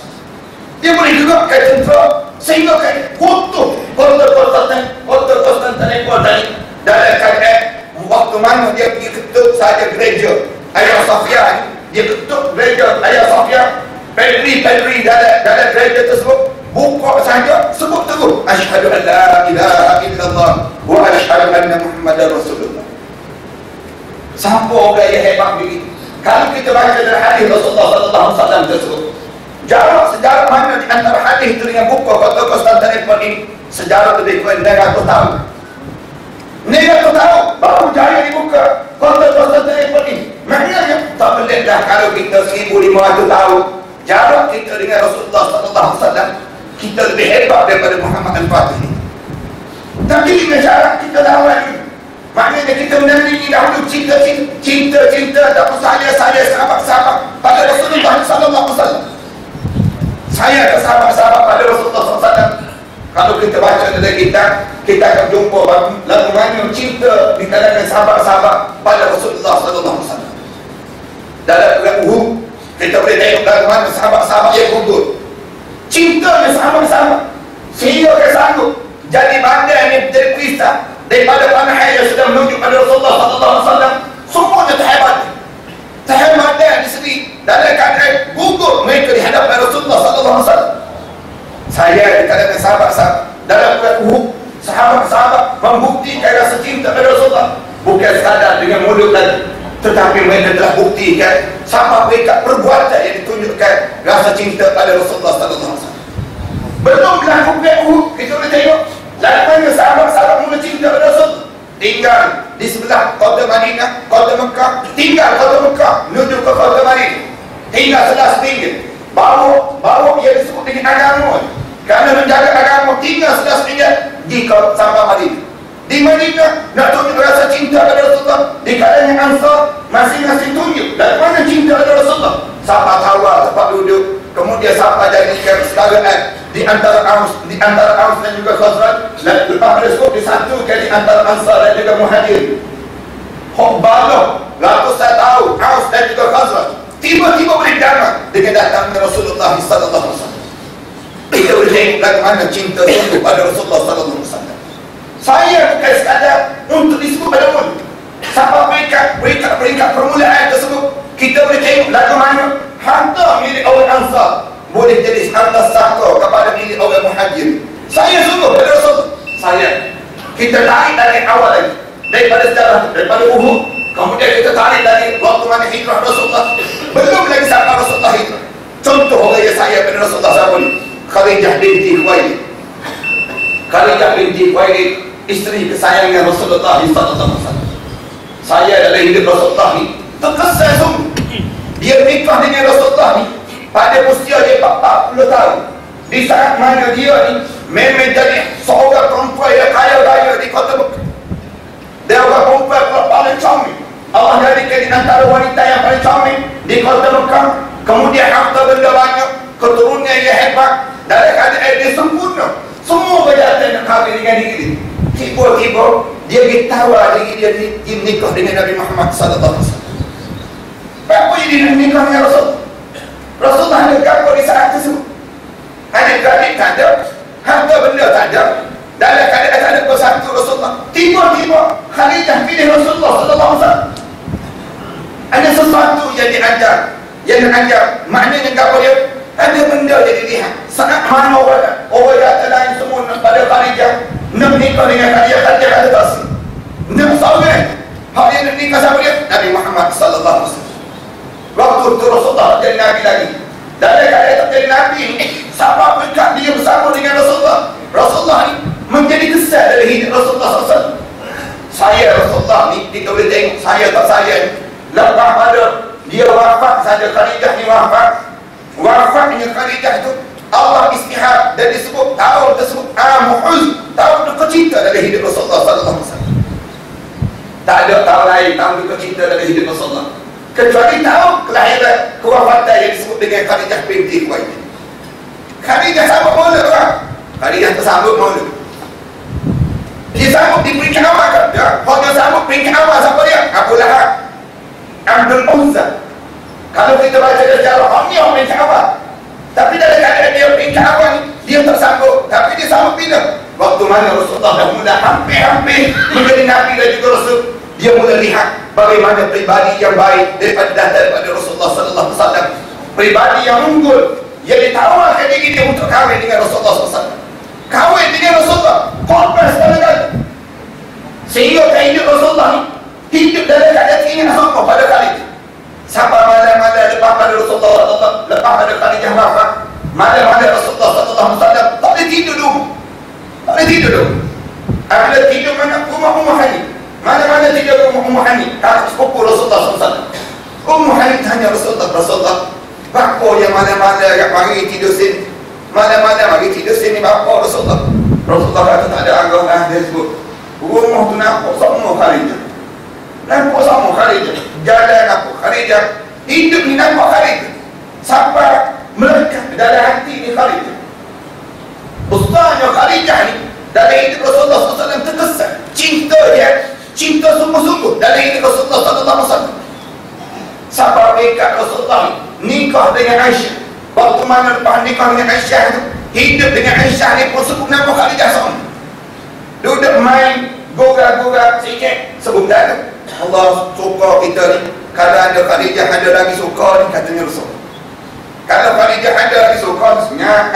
Dia boleh juga kata tentera sehingga kutuh kota Konstantinopel tadi dalam keadaan waktu mana dia pergi ketuk sahaja gereja Hagia Sophia ni, dia ketuk gereja Hagia Sophia, pedri dalam gereja tersebut buka sahaja sebut terus asyhadu an la ilaha illallah wa asyhadu anna Muhammadar Rasulullah. Siapa orang yang hebat begitu? Kalau kita baca dari hadis Rasulullah SAW tersebut, sejarah mana di antara hadis itu dengan buku kota Konstantinopel ini, sejarah lebih kurang 900 tahun. 900 tahun baru jaya dibuka kota Konstantinopel ini. Maknanya tak bolehlah kalau kita 1500 tahun jarak kita dengan Rasulullah SAW, kita lebih hebat daripada Muhammad Al-Fatih ini. Tapi dengan jarak kita lawan ini, maknanya kita menandingi dahulu cinta tak saya sahabat-sahabat pada Rasulullah SAW. Saya ke sahabat-sahabat pada Rasulullah SAW. Kalau kita baca dalam kitab, kita akan jumpa lagu mana cinta di kalangan sahabat-sahabat pada Rasulullah SAW. Dalam perang Uhud, kita boleh tengok lagu mana sahabat-sahabat yang gugur. Cintanya sahabat-sahabat sehingga dia sanggup jadi bandar yang terpisah daripada panah yang sudah menuju pada Rasulullah SAW. Semuanya terhebat di sini dalam keadaan gugur mereka di hadapan Rasulullah SAW. Saya di kalangan sahabat-sahabat dalam perang Uhud, sahabat-sahabat membuktikan rasa cinta pada Rasulullah bukan sekadar dengan mulut lagi, tetapi mereka telah buktikan sampai mereka perbuatan yang ditunjukkan rasa cinta pada Rasulullah SAW. Belum berlaku perang Uhud, kita boleh tengok lalu sahabat-sahabat mula cinta pada Rasul. Tinggal di sebelah kota Madinah, kota Mekah, tinggal kota Mekah menuju ke kota Madinah, tinggal 11 ringgit. Bawa yang disebut dengan agama, kerana menjaga agama, tinggal 11 ringgit di sampai Madinah. Di Madinah nak tunjuk rasa cinta pada Rasulullah. Di kalangan Ansar masing-masing tunjuk dari mana cinta pada Rasulullah. Siapa tawar tempat duduk, kemudian siapa jadikan sekarang di antara Aus dan juga Khazraj, dan lepas tersebut disatukan di antara Ansar dan juga Muhajir. Hubbalah ratusan tahun Aus dan juga Khazraj tiba-tiba boleh damai dengan datangnya Rasulullah SAW. Kita boleh tengok bagaimana cinta itu pada Rasulullah SAW. Saya bukan sekadar untuk disebut pada mulut. Sampai peringkat permulaan tersebut, kita boleh tengok bagaimana harta milik orang Ansar boleh jadi harta sahka kepada milik orang Muhajir. Saya sungguh pada Rasulullah. Kita tarik dari awal lagi, daripada sejarah, daripada Uhud, kemudian kita tarik dari waktu mana hijrah Rasulullah. Belum lagi sampai Rasulullah hijrah. Nabi Rasulullah siapa ni? Khadijah binti Khuwailid. Khadijah binti Khuwailid, isteri kesayangan Rasulullah sallallahu alaihi wasallam. Saya dalam hidup Rasulullah ni terkesan sungguh. Dia nikah dengan Rasulullah ni pada usia dia 40 tahun. Di saat mana dia ni memang jadi seorang perempuan yang kaya raya di kota Mekah. Dia orang perempuan paling comel. Allah jadikan di antara wanita yang paling comel di kota Mekah. Kemudian harta benda banyak, keturunan yang hebat, dalam keadaan dia sempurna. Semua kejahatan nak kahwin dengan diri. Tiba-tiba dia ditawar diri dia nikah dengan Nabi Muhammad sallallahu alaihi wasallam. Apa jadi nak nikah dengan Rasul? Rasulullah ada apa di saat tersebut? Adik-adik tak ada, harta benda tak ada, dalam keadaan tak ada bersatu Rasulullah. Tiba-tiba Khadijah pilih Rasulullah sallallahu alaihi wasallam. Ada sesuatu yang diajar, maknanya apa dia? Ada benda yang dilihat. Saat mana orang kata lain semua pada Khadijah nak nikah dengan Khadijah kata tak sih. Nak seorang hak dia nak nikah sama dia Nabi Muhammad sallallahu alaihi wasallam. Waktu itu Rasulullah jadi Nabi lagi. Dalam keadaan jadi Nabi ni, sahabat dekat dia bersama dengan Rasulullah. Rasulullah ni menjadi kesal dari hidup Rasulullah SAW. Saya Rasulullah ni, kita boleh tengok saya tak saya ni. Lepas pada dia wafat saja, Khadijah ni wafat. Wafatnya Khadijah itu Allah istihad dan disebut tahun tersebut Huzn, tahun duka cita dari hidup Rasulullah SAW. Tak ada tahun lain tahun duka cita dari hidup Rasulullah kecuali tahun kelahiran kewafatan yang disebut dengan Khadijah binti Khuwailid. Khadijah sambut mula orang. Khadijah tersambut mula. Dia sambut di peringkat awal kan? Ya. Kalau dia sambut peringkat awal siapa dia? Abu Lahab, Abdul Uzza. Kalau kita baca sejarah, ini orang peringkat awal. Tapi dalam keadaan dia peringkat awal ni, dia tersambut. Tapi dia sambut bila? Waktu mana Rasulullah dah mula hampir-hampir menjadi Nabi dan juga Rasul, dia mula lihat bagaimana pribadi yang baik daripada Rasulullah sallallahu alaihi wasallam, pribadi yang unggul yang ditawarkan diri dia untuk kahwin dengan Rasulullah sallallahu alaihi wasallam, kahwin dengan Rasulullah, korban sekali-kali, sehingga kehidupan Rasulullah ni hidup dalam keadaan ingin sama pada kali itu. Sampai malam-malam lepas pada Rasulullah, lepas pada Khadijah wafat, malam-malam Rasulullah sallallahu alaihi wasallam tak boleh tidur dulu, tak boleh tidur dulu. Apabila tidur mana rumah Hani, mana-mana tidur Ummu Hani, kakak sepupu Rasulullah SAW. Ummu Hani tanya Rasulullah, bapa yang mana-mana yang mari tidur sini, mana-mana mari tidur sini bapa Rasulullah. Rasulullah kata tak ada agama dia sebut. Rumah tu nampak semua Khadijah, nampak semua Khadijah, jalan apa Khadijah, hidup ni nampak Khadijah, sampai melekat dalam hati ni Khadijah. Ustaznya Khadijah ni dalam hidup Rasulullah SAW terkesan cinta dia, cinta sungguh-sungguh dalam hidup Rasulullah SAW. Sampai mereka Rasulullah nikah dengan Aisyah. Waktu mana lepas nikah dengan Aisyah tu, hidup dengan Aisyah ni pun sebut nama Khadijah sama. Duduk main gora-gora sikit sebutan Allah suka kita ni. Kalau ada Khadijah ada lagi suka ni, katanya Rasul. Kalau Khadijah ada lagi suka sebenarnya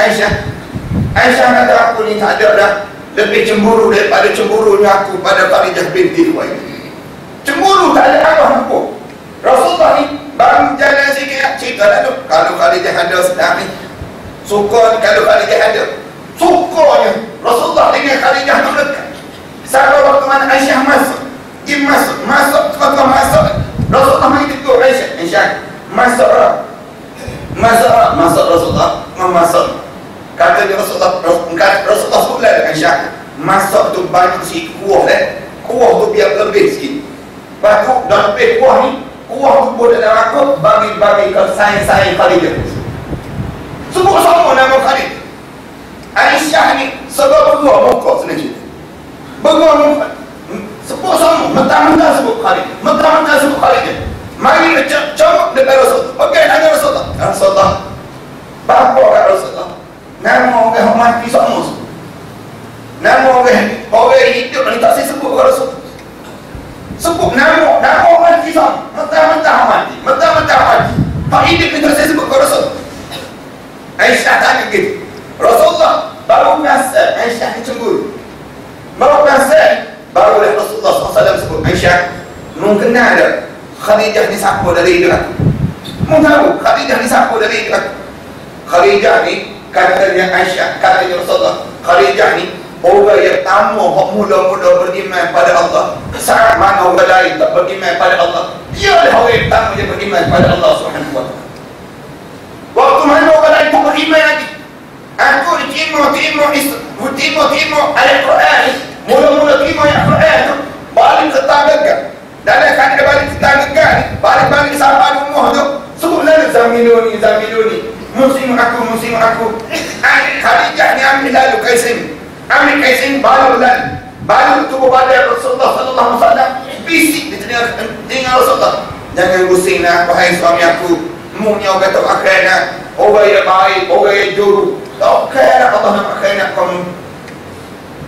Aisyah kata aku ni tak ada dah, lebih cemburu daripada cemburunya aku pada Khadijah binti Khuwailid. Cemburu tak ada apa-apa. Rasulullah ni baru jalan sikit cerita lalu. Kalau Khadijah ada sedang ni, suka ni, kalau Khadijah ada, sukanya Rasulullah dengan Khadijah tu dekat. Sampai waktu mana Aisyah masuk, dia masuk Rasulullah mari tegur Aisyah, masuk Rasulullah, masuk. Kata dia Rasulullah sebutlah dengan Aisyah, masak tu banyak sikit kuah kuah tu biar lebih sikit. Lepas tu dah lebih kuah ni, kuah tu pun dalam aku bagi-bagi ke sayang-sayang Khadijah. Sebut sama nama Khadijah. Aisyah ni sebab bergua muka sebenarnya, bergua muka, sebut sama, mentah-mentah sebut Khadijah, mari cakap dekat Rasulullah. Okey, tanya Rasulullah, bapa kat Rasulullah, nama orang yang mati semua, nama orang hidup ni tak saya sebut kat Rasulullah. Sebut nama orang mati semua, mentah-mentah mati. Pak hidup ni tak saya sebut kat Rasulullah. Aisyah tanya gitu. Rasulullah baru rasa Aisyah ni cemburu, baru rasa, barulah Rasulullah SAW sebut, Aisyah, mu kenal tak Khadijah ni siapa dari hidup aku? Mu tahu Khadijah ni siapa dari hidup aku? Khadijah ni, katanya Aisyah, katanya Rasulullah, Khadijah ni orang yang tamu hak mula-mula beriman pada Allah. Saat mana orang lain tak beriman pada Allah, dia adalah orang yang tamu yang beriman pada Allah Subhanahu wa ta'ala. Waktu mana orang lain tak beriman lagi, aku terima ayat Quran ni, mula-mula terima ayat Quran tu, balik ke tangga. Dalam keadaan balik ke tangga ni, balik sahabat rumah tu, sebutlah zamiluni, muslim aku. Khadijah ni ambil lalu Kaisin baru tubuh badan Rasulullah sallallahu alaihi wasallam, bisik di telinga Rasulullah, jangan pusing nak, wahai suami aku, munya orang kata akhirnya orang yang baik, orang yang juru, tak kira Allah nak akhirnya kamu.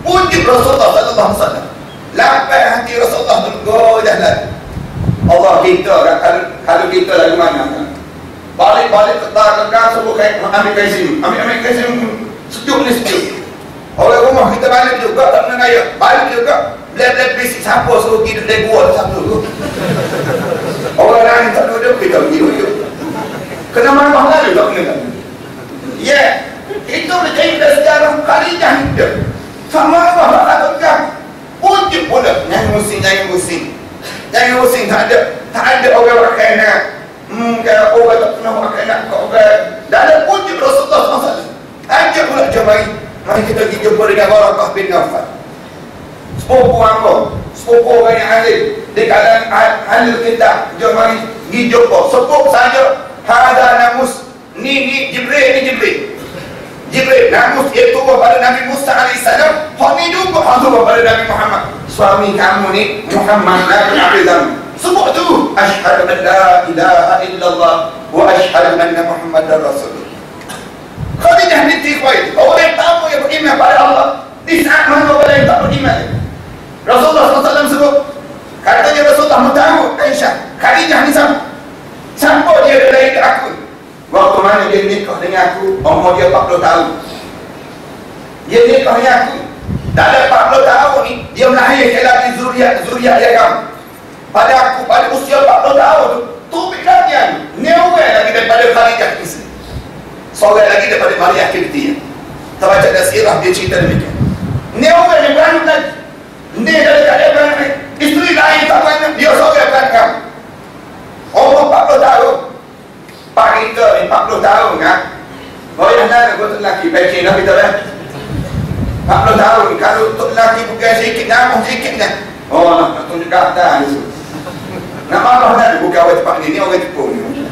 Puji Rasulullah sallallahu alaihi wasallam, lapar hati Rasulullah bergoyah lagi. Allah kita kan, kalau kita lagu mana, balik ke tangga sebut ambil Kaisin sejuk. Orang rumah kita balik juga, tak pernah gaya. Balik juga, bila-bila bisik siapa suruh tidur dari gua tu satu tu. Orang lain tak duduk, kita pergi duduk. Kena marah lalu tak kena. Ya, itu cerita sejarah Khadijah ni. Sama marah tak tegak. Ujuk pula, nyanyi musim. Tak ada orang pakai nak. Kalau orang tak pernah pakai nak, orang dalam ujuk Rasulullah SAW. Ajak pula jemaah. Mari kita pergi jumpa dengan Waraqah bin Nawfal, sepupu orang yang alim di kalangan ahli kitab. Jom mari pergi jumpa, sebut saja hada namus ni Jibril namus iaitu kepada Nabi Musa AS. Hak ni juga hak kepada Nabi Muhammad, suami kamu ni Muhammad Nabi Abdullah. Sebut tu, asyhadu an la ilaha illallah wa asyhadu anna Muhammadar Rasulullah. Khadijah binti Khuwailid, orang yang tamu yang beriman pada Allah. Di saat mana orang yang tak beriman, Rasulullah SAW sebut, katanya Rasulullah mentahu Aisyah, Khadijah ni siapa dia dari aku. Waktu mana dia nikah dengan aku, umur dia 40 tahun. Dia nikah dengan aku, dalam 40 tahun ni dia melahirkan lagi zuriat yang kamu. Pada aku, pada usia 40 tahun tu lagi ni orang lagi daripada Khadijah ni. Seorang lagi daripada Maria Kibtiyah. Terbaca dalam sirah dia cerita demikian. Ni orang yang beranak lagi. Ni dari keadaan beranak. Isteri lain tak beranak, dia seorang beranak. Umur 40 tahun. Pak kita ni 40 tahun kan. Bayang nak untuk lelaki baik nak kita dah. 40 tahun kalau untuk lelaki bukan sikit nama sikit kan. Oh nak tunjuk kata ni. Nak marah nak buka awak tempat ni orang tepung ni.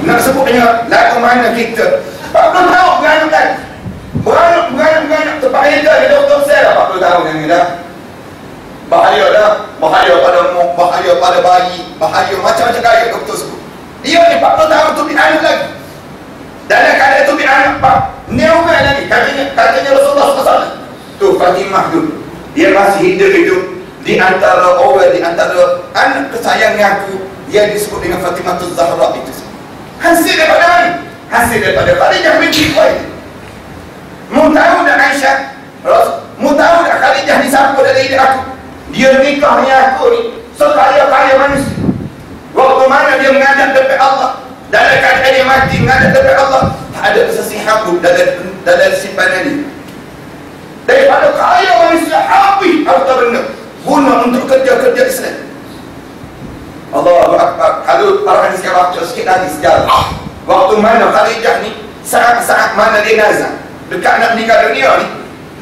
Nak sebutnya lagu mana kita 40 tahun beranak tempat kita dia doktor saya 40 tahun yang ni dah. Bahaya pada bayi, bahaya macam-macam gaya doktor sebut. Dia ni 40 tahun tu beranak lagi. Dalam keadaan tu beranak pak ni orang lagi katanya Rasulullah SAW tu Fatimah tu, dia masih hidup di antara anak kesayangan aku yang disebut dengan Fatimah Zahra itu. Hasil daripada mana? Hasil daripada Khadijah binti Khuwailid. Mu tahu dah Aisyah, mu tahu dah Khadijah ni siapa dari hidup aku. Dia nikah dengan aku ni sekaya-kaya manusia. Waktu mana dia menghadap depan Allah, dalam keadaan dia mati menghadap depan Allah, tak ada sesihabuk dalam simpanan dia. Daripada kaya manusia habis harta benda guna untuk kerja-kerja Islam. Allahu Akbar. Kalau para hadis baca sikit lagi sejarah. Waktu mana Khadijah ni, saat mana dia nazak dekat nak meninggal dunia ni,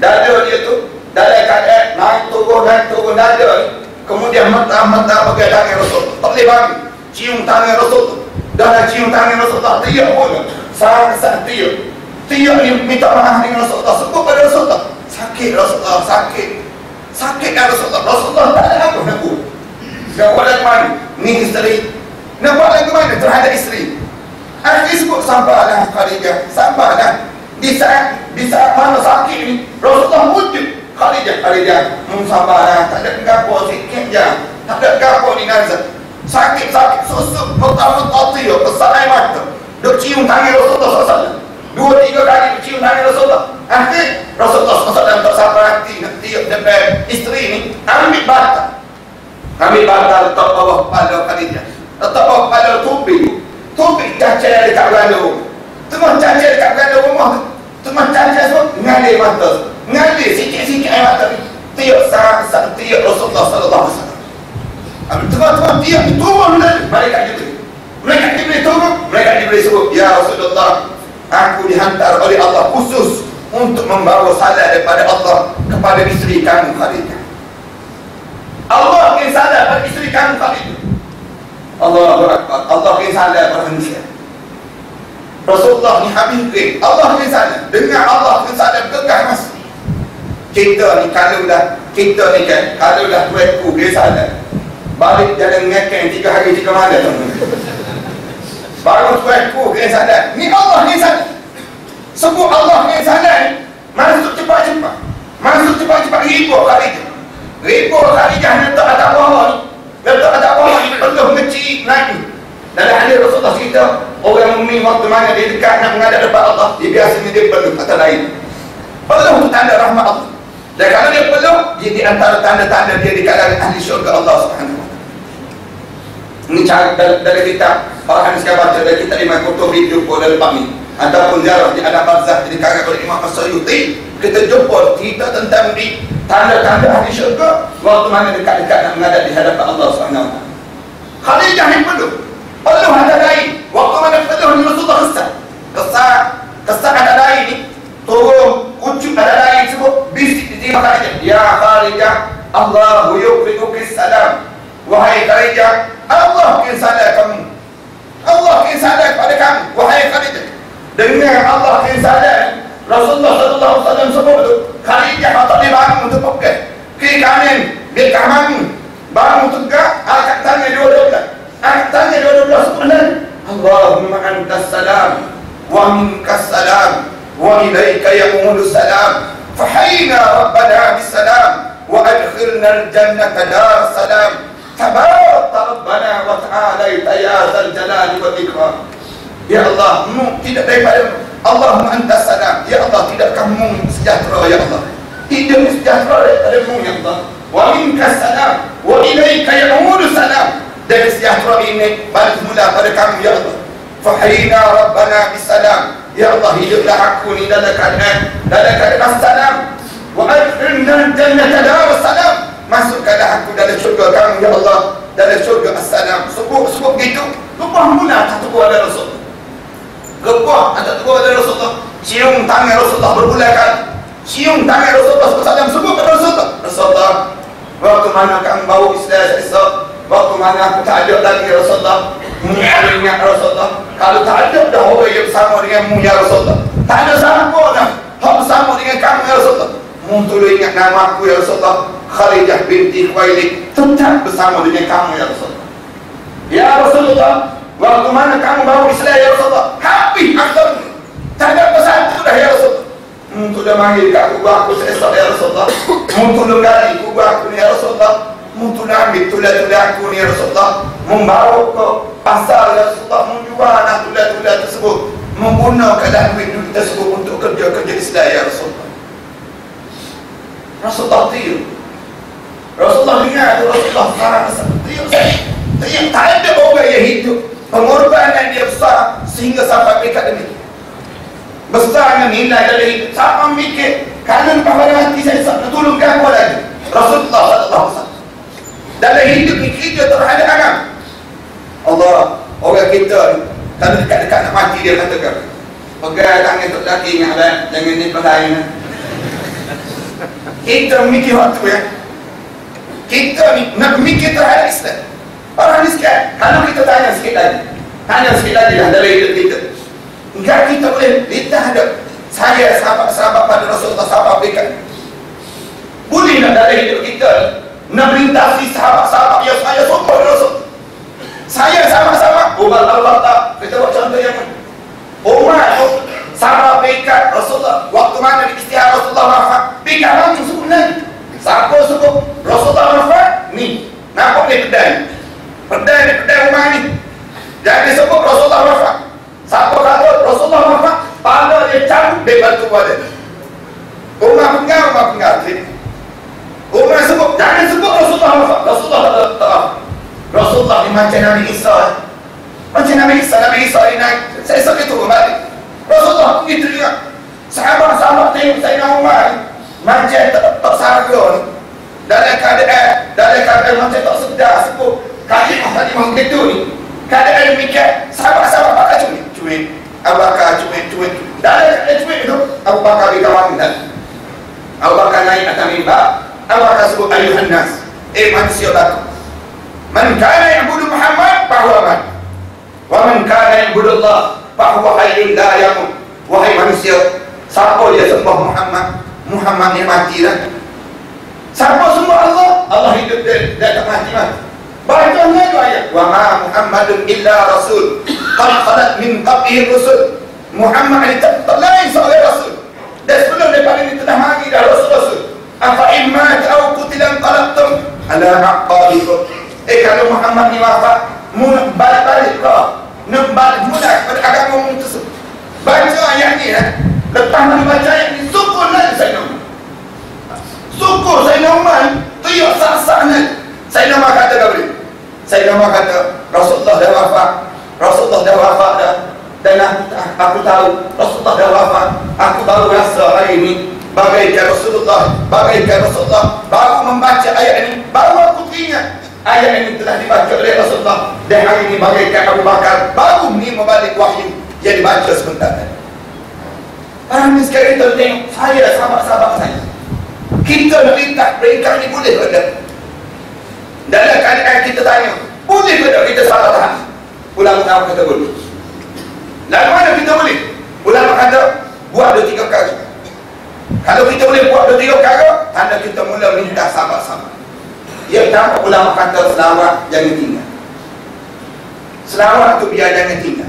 dada dia tu dalam keadaan naik turun dada ni. Kemudian mata pegang tangan Rasul, tak boleh bagi cium tangan Rasul tu. Dah cium tangan Rasulullah, tiap pun sangat tiap ni minta maaf dengan Rasulullah, sebut pada Rasulullah, sakit Rasulullah, sakit kan Rasulullah tak ada apa nak buat. Nak buat lagu mana? Ni isteri. Nak buat lagu mana terhadap isteri? Akhirnya sebut sabarlah Khadijah, sabarlah. Di saat mana sakit ni, Rasulullah wujud Khadijah, sabarlah, tak ada gapo sikit je, tak ada gapo ni nazar. Sakit susuk, mata tiup, besar air mata. Duk cium tangan Rasulullah SAW. 2-3 kali duk cium tangan Rasulullah. Akhirnya Rasulullah SAW tak sabar hati nak tiup depan isteri ni, ambil bantal letak bawah kepala Khadijah, letak bawah kepala tubi cacat dekat lalu. Tengok Tengah cacat dekat berada rumah tu. Tengah cacat semua, ngalir mata. Ngalir sikit-sikit air mata ni. Tiap saat tiap Rasulullah sallallahu alaihi wasallam. Tengah-tengah tiap ni turun dari malaikat Jibril. Malaikat Jibril turun, malaikat Jibril sebut, "Ya Rasulullah, aku dihantar oleh Allah khusus untuk membawa salam daripada Allah kepada isteri kamu Khadijah." Allah ingin salam pada isteri kamu Khadijah. Allahu Akbar. Allah ingin salam pada manusia. Rasulullah ni habis kering. Allah ingin salam. Dengar Allah ingin salam kekal masih. Kita ni kalau dah tuanku dia salam, balik jalan ngekeng 3 hari 3 malam. Baru tuanku dia salam. Ni Allah ingin salam. Sebut Allah ingin salam, masuk cepat-cepat. Masuk cepat-cepat ribu Khadijah. Ribu Khadijah letak atas bawah ni. Letak atas bawah ni penuh ngecik naik. Dalam hadis Rasulullah cerita, orang mukmin waktu mana dia dekat nak menghadap depan Allah, dia biasanya dia peluh atas lain. Peluh tu tanda rahmat Allah. Dan kalau dia peluh, dia di antara tanda-tanda dia di kalangan ahli syurga Allah Subhanahu wa taala. Ini cara dari kitab para hadis yang baca dari kitab Imam Qurtubi jumpa dalam bab ni. Ataupun ziarah di Adab Barzakh dikarang oleh Imam As-Suyuti, kita jumpa cerita tentang di tanda-tanda ahli syurga waktu mana dekat-dekat nak menghadap di hadapan Allah Subhanahu wa taala. Khadijah ni peluh ada lain. Waktu mana peluh ni Rasulullah kesat ada lain ni, turun ucup ada lain sebut bisik di jiwa Khadijah, "Ya Khadijah, Allahu yuqri'uki salam." Wahai Khadijah, Allah ingin salam kamu. Allah ingin salam pada kamu. Wahai Khadijah, dengar Allah ingin salam. Rasulullah sallallahu alaihi wasallam sebut tu, Khadijah patut dia bangun untuk pegang kiri kanan, dia bangun tegak, angkat tangan dua-dua. Angkat tangan dua-dua sebenarnya. Allahumma antas salam wa minkas salam wa ilaika ya'udus salam. Fahaina rabbana bisalam wa adkhilna al-jannata dar salam. Tabarakta rabbana wa ta'ala ya dzal jalali wal ikram. Ya Allah, tidak daripada Allahumma antas salam. Ya Allah, tidak kamu sejahtera ya Allah. Tidak sejahtera daripada-Mu ya Allah. Wa minkas salam wa ilaika ya'udus salam. Dan sejahtera ini balik mula pada kamu ya Allah. Fahina rabbana bisalam. Ya Allah, hiduplah aku ni dalam keadaan salam. Wa adkhilna jannata dar salam. Masukkanlah aku dalam syurga kamu ya Allah, dalam syurga as-salam. Sebut begitu. Lupa mula tak tegur ada Rasul. Gebah tak tegur ada Rasulullah. Cium tangan Rasulullah berulang kali. Cium tangan Rasulullah SAW. Sebut kepada Rasulullah, waktu mana kamu bawa Islam esok, waktu mana aku tak ada lagi Rasulullah, aku ingat Rasulullah. Kalau tak ada dah orang yang bersama denganmu ya Rasulullah. Tak ada siapa dah yang bersama dengan kamu ya Rasulullah. Tolong ingat nama aku ya Rasulullah. Khadijah binti Khuwailid tetap bersama dengan kamu ya Rasulullah. Ya Rasulullah, waktu mana kamu bawa Islam ya Rasulullah, habis akhir tak ada pesatu dah ya Rasulullah. Dah manggil kat kubah aku seesok ya Rasulullah. Tolong gali kubah aku ni ya Rasulullah. Tolong ambil tulah-tulah aku ni ya Rasulullah. Membawa ke pasar ya Rasulullah. Menjual anak tulah-tulah tersebut. Menggunakan duit tersebut untuk kerja-kerja Islam ya Rasulullah. Rasulullah tiup. Rasulullah dengar tu, Rasulullah tiup. Tak ada orang yang hidup pengorbanan dia besar sehingga sampai dekat demi besarnya nilai dari hidup. Siapa mikir kanan pada hati saya nak tolong kamu lagi. Rasulullah sallallahu alaihi wasallam dalam hidup ni kerja terhadap agama Allah. Orang kita ni kalau dekat-dekat nak mati dia katakan, pegang tangan untuk lelaki ingat lah, jangan ni pelayan. Kita mikir waktu ya, kita ni nak mikir terhadap Islam. Orang ni sekian, kalau kita tanya sikit lagi lah dalam hidup kita, enggak kita boleh lidah ada saya sahabat-sahabat pada Rasulullah sahabat berikan. Boleh nak dalam hidup kita nak melintasi sahabat-sahabat yang saya suka Rasul. Saya sama-sama Umar Al-Khattab, kita buat contoh yang mana? Umar tu sahabat berikan Rasulullah waktu mana di istihar Rasulullah wafat, berikan langsung sebenarnya. Siapa suruh Rasulullah wafat? Ni nampak ni pedai Umar ni. Jangan sebut Rasulullah wafat. Siapa kata Rasulullah wafat, pada dia cabut dia bantu pada Umar penggal. Umar sebut, jangan sebut Rasulullah wafat. Rasulullah ni macam Nabi Isa. Nabi Isa ni naik. Saya sebut itu kembali. Rasulullah tengok Sayyidina Umar macam tak sarga dalam keadaan macam tak sedar sebut kalimah begitu ni. Keadaan demikian, sahabat-sahabat bakal cuit Abu Bakar cuit dalam keadaan cuit itu Abu Bakar dikawankan. Abu Bakar naik atas mimbar, Abu Bakar sebut ayuhan nas, manusia baku, man kana ya'budu Muhammad fahuwa man, wa man kana ya'budu Allah fahuwa hayyun la yamut. Wahai manusia, siapa dia sembah Muhammad ni mati dah. Siapa sembah Allah, Allah hidup dia tak mati. Bacanya itu ayat, wa ma Muhammadun illa rasul qad khalat min qablihi rusul. Muhammad ini tak lain seorang rasul, dan sebelum daripada ini telah mati dah rasul-rasul. Afa imma au qutilan qalabtum ala aqabikum. Kalau Muhammad ni wafat, balik kau nak balik mudah pada agama tersebut. Baca ayat ni, lepas mana baca ayat ni, syukur lah Sayyidina Umar. Syukur Sayyidina Umar, tiap saat-saat Sayyidina Umar kata tak boleh. Sayyidina Umar kata, Rasulullah dah wafat dah. Dan aku tahu Rasulullah dah wafat. Aku baru rasa hari ini bagaikan Rasulullah. Baru membaca ayat ini, baru aku teringat ayat ini telah dibaca oleh Rasulullah. Dan hari ini bagaikan Abu Bakar baru ni membalik wahyu yang dibaca sebentar tadi. Orang ni sekarang kita tengok, saya sahabat-sahabat saya, kita nak lintas mereka ni boleh ke tak? Dalam keadaan kita tanya, boleh ke tak kita salah tahan? Ulama kata boleh. Lalu mana kita boleh? Ulama kata buat 2-3 perkara. Kalau kita boleh buat 2-3 perkara, tanda kita mula lintas sahabat-sahabat. Yang pertama, ulama kata selawat jangan tinggal. Selawat tu biar jangan tinggal.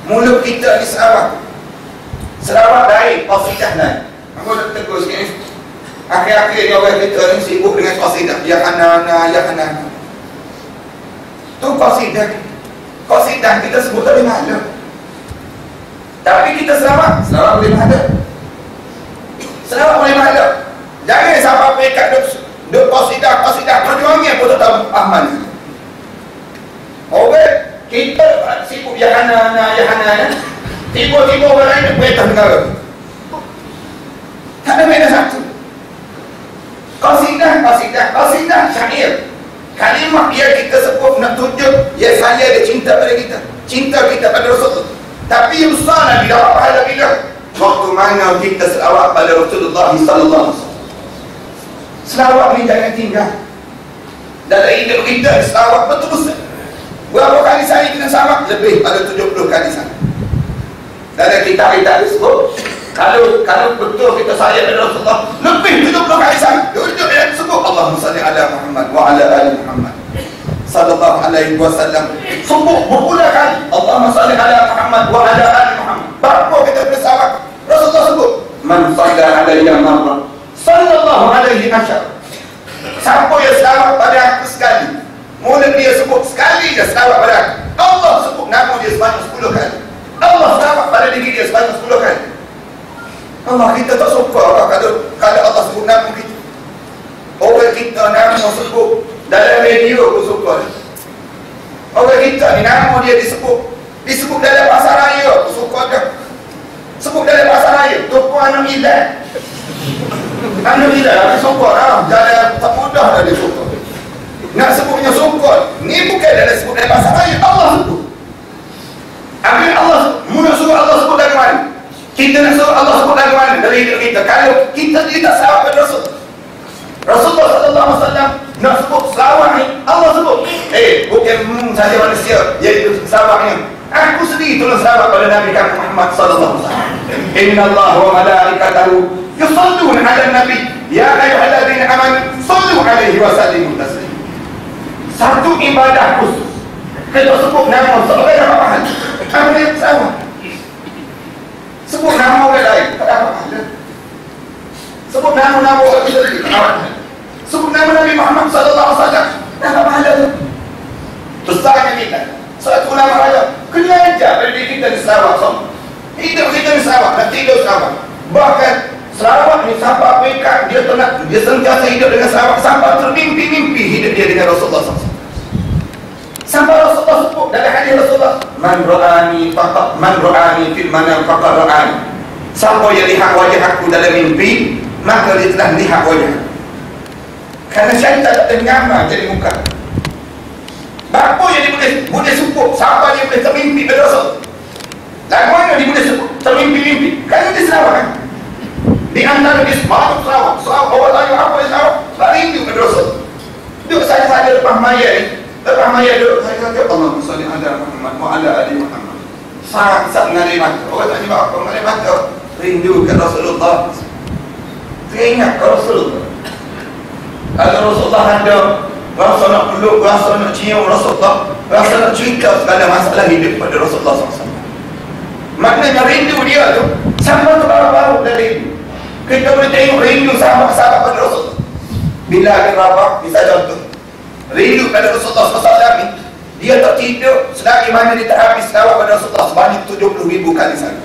Mulut kita ni selawat baik, qasidah naik. Aku nak tegur sikit ni. Akhir-akhir ni orang kita ni sibuk dengan qasidah. Ya Hanana. Tu qasidah kita sebut tak boleh mahala. Tapi kita selawat boleh mahala. Selawat boleh mahala. Jangan sampai pekat duk qasidah perjuangan pun tak tahu aman. Orang kita sibuk ya Hanana. Tiba-tiba orang lain nak perintah negara. Tak ada beza satu. Qasidah syair. Kalimah yang kita sebut nak tunjuk ya saya ada cinta pada kita. Cinta kita pada Rasulullah. Tapi yang besar Nabi dapat pahala bila waktu mana kita selawat pada Rasulullah sallallahu alaihi wasallam. Selawat ni jangan tinggal. Dalam hidup kita selawat betul-betul. Berapa kali saya kena selawat? Lebih pada 70 kali saya. Dalam kitab disebut, kalau betul kita sayang pada Rasulullah, lebih 70 kali saya duduk yang sebut Allahumma salli ala Muhammad wa ala ali Muhammad sallallahu alaihi wasallam. Sebut berulang kali Allahumma salli ala Muhammad wa ala ali Muhammad. Berapa kita bersawat? Rasulullah sebut man salla alayya marra sallallahu alaihi asyar. Siapa yang selawat pada aku sekali, mulut dia sebut sekali dia selawat pada aku, Allah sebut nama dia sebanyak 10 kali. Allah selawat pada diri dia sebanyak 10 kali. Allah kita tak suka kalau Allah sebut nama kita. Orang kita nama sebut dalam radio pun suka. Orang kita ni nama dia disebut dalam bahasa raya pun suka dah. Sebut dalam bahasa raya Tupu Anak Milan dia suka dah. Jalan tak mudah dah dia suka. Nak sebutnya suka. Ni bukan dalam sebut dalam bahasa raya, Allah sebut. Akhirnya Allah mula suruh Allah sebut dari mana? Kita nak suruh Allah sebut dari mana? Dari hidup kita. Kalau kita tak selawat pada Rasulullah sallallahu alaihi wasallam nak sebut selawat ni, Allah sebut. Bukan saja manusia yang selawatnya. Aku sendiri tulis selawat pada Nabi Muhammad sallallahu alaihi wasallam. Innallaha wa malaikatahu yusalluna 'alan nabi ya ayyuhalladzina amanu sallu 'alaihi wa sallimu taslima. Satu ibadah khusus. Kita sebut nama seorang yang apa hal? Apa yang sama? Sebut nama orang lain, tak ada apa-apa. Sebut nama orang kita sendiri, tak ada apa-apa. Sebut nama Nabi Muhammad sallallahu alaihi wasallam, tak ada apa-apa tu. Besarnya kita. Satu ulama kata, kena ajar pada diri kita ni selawat sama. Hidup kita ni selawat, nak tidur selawat. Bahkan selawat ni sampai pekat dia sentiasa hidup dengan selawat sampai termimpi-mimpi hidup dia dengan Rasulullah SAW. Sampai Rasulullah sebut dalam hadis Rasulullah, man ra'ani fil manam faqad ra'ani. Siapa yang lihat wajah aku dalam mimpi, maka dia telah lihat wajah. Kerana syaitan tak ternyamar jadi muka. Bapa yang dia boleh sebut, siapa dia boleh termimpi pada Rasul. Dan mana dia boleh sebut termimpi-mimpi? Kerana dia Sarawak. Di antara dia semangat Sarawak. Orang tanya apa dia Sarawak? Tak rindu pada Rasul. Duduk saja lepas maya ni. Lepas maya duduk saya kata Allahumma salli ala Muhammad wa ala ali Muhammad. Sangat mengalir mata. Orang tanya apa? Mengalir mata. Rindu ke Rasulullah. Teringat ke Rasulullah. Kalau Rasulullah ada rasa nak peluk, rasa nak cium Rasulullah, rasa nak cerita segala masalah hidup pada Rasulullah SAW. Maknanya rindu dia tu sama tu baru-baru dah rindu. Kita boleh tengok rindu sahabat-sahabat pada Rasulullah. Bila ada rabak, bisa contoh rindu pada Rasulullah SAW, dia tak tidur selagi mana dia tak habis selawat pada Rasulullah sebanyak 70,000 kali sehari.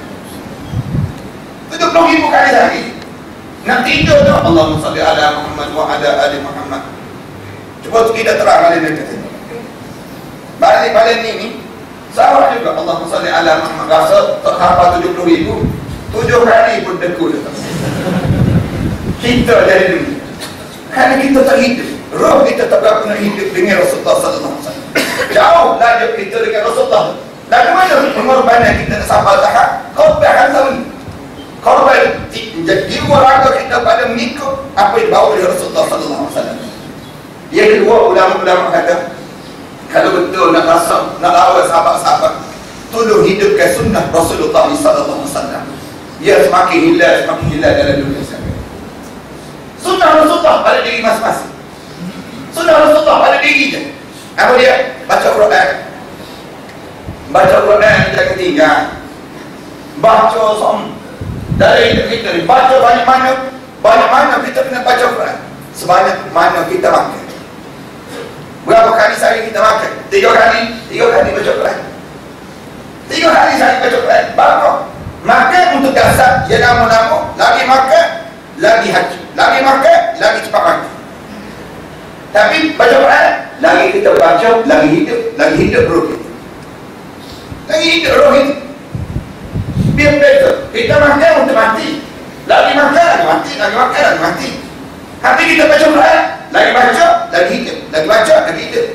70,000 kali sehari. Nak tidur tu Allahumma salli ala Muhammad wa ala ali Muhammad. Cuba kita terang balik dia kata. Balik ni sama juga Allahumma salli ala Muhammad. Rasa tak hafal 70,000, 7 hari pun dekul. Kita dari dunia. Kerana kita tak hidup, roh kita tak pernah hidup dengan Rasulullah sallallahu alaihi wasallam. Jauh lajak kita dengan Rasulullah. Dan mana pengorbanan kita nak sampai tahap korban tahun. Korban jiwa raga kita pada mengikut apa yang dibawa oleh Rasulullah sallallahu alaihi wasallam. Yang kedua, ulama-ulama kata kalau betul nak rasa, nak lawan sahabat-sahabat, tolong hidupkan sunnah Rasulullah sallallahu alaihi wasallam. Ia semakin hilang dalam dunia sekarang. Sunnah Rasulullah pada diri masing-masing. Sunnah Rasulullah pada diri je. Apa dia? Baca Quran. Baca Quran jangan tinggal. Baca som. Dari hidup kita ni, baca banyak mana kita kena baca Quran. Sebanyak mana kita makan. Berapa kali sehari kita makan? 3 kali baca Quran. 3 kali sehari baca Quran. Berapa? Makan untuk dasar, dia nama-nama. Lagi makan, lagi haji. Lagi makan, lagi cepat mati. Tapi baca Quran, lagi kita baca, lagi hidup roh kita. Lagi hidup roh kita. Biar betul. Kita makan untuk mati. Lagi makan, lagi mati. Lagi makan, lagi mati. Tapi kita baca Quran, lagi baca, lagi hidup. Lagi baca, lagi hidup.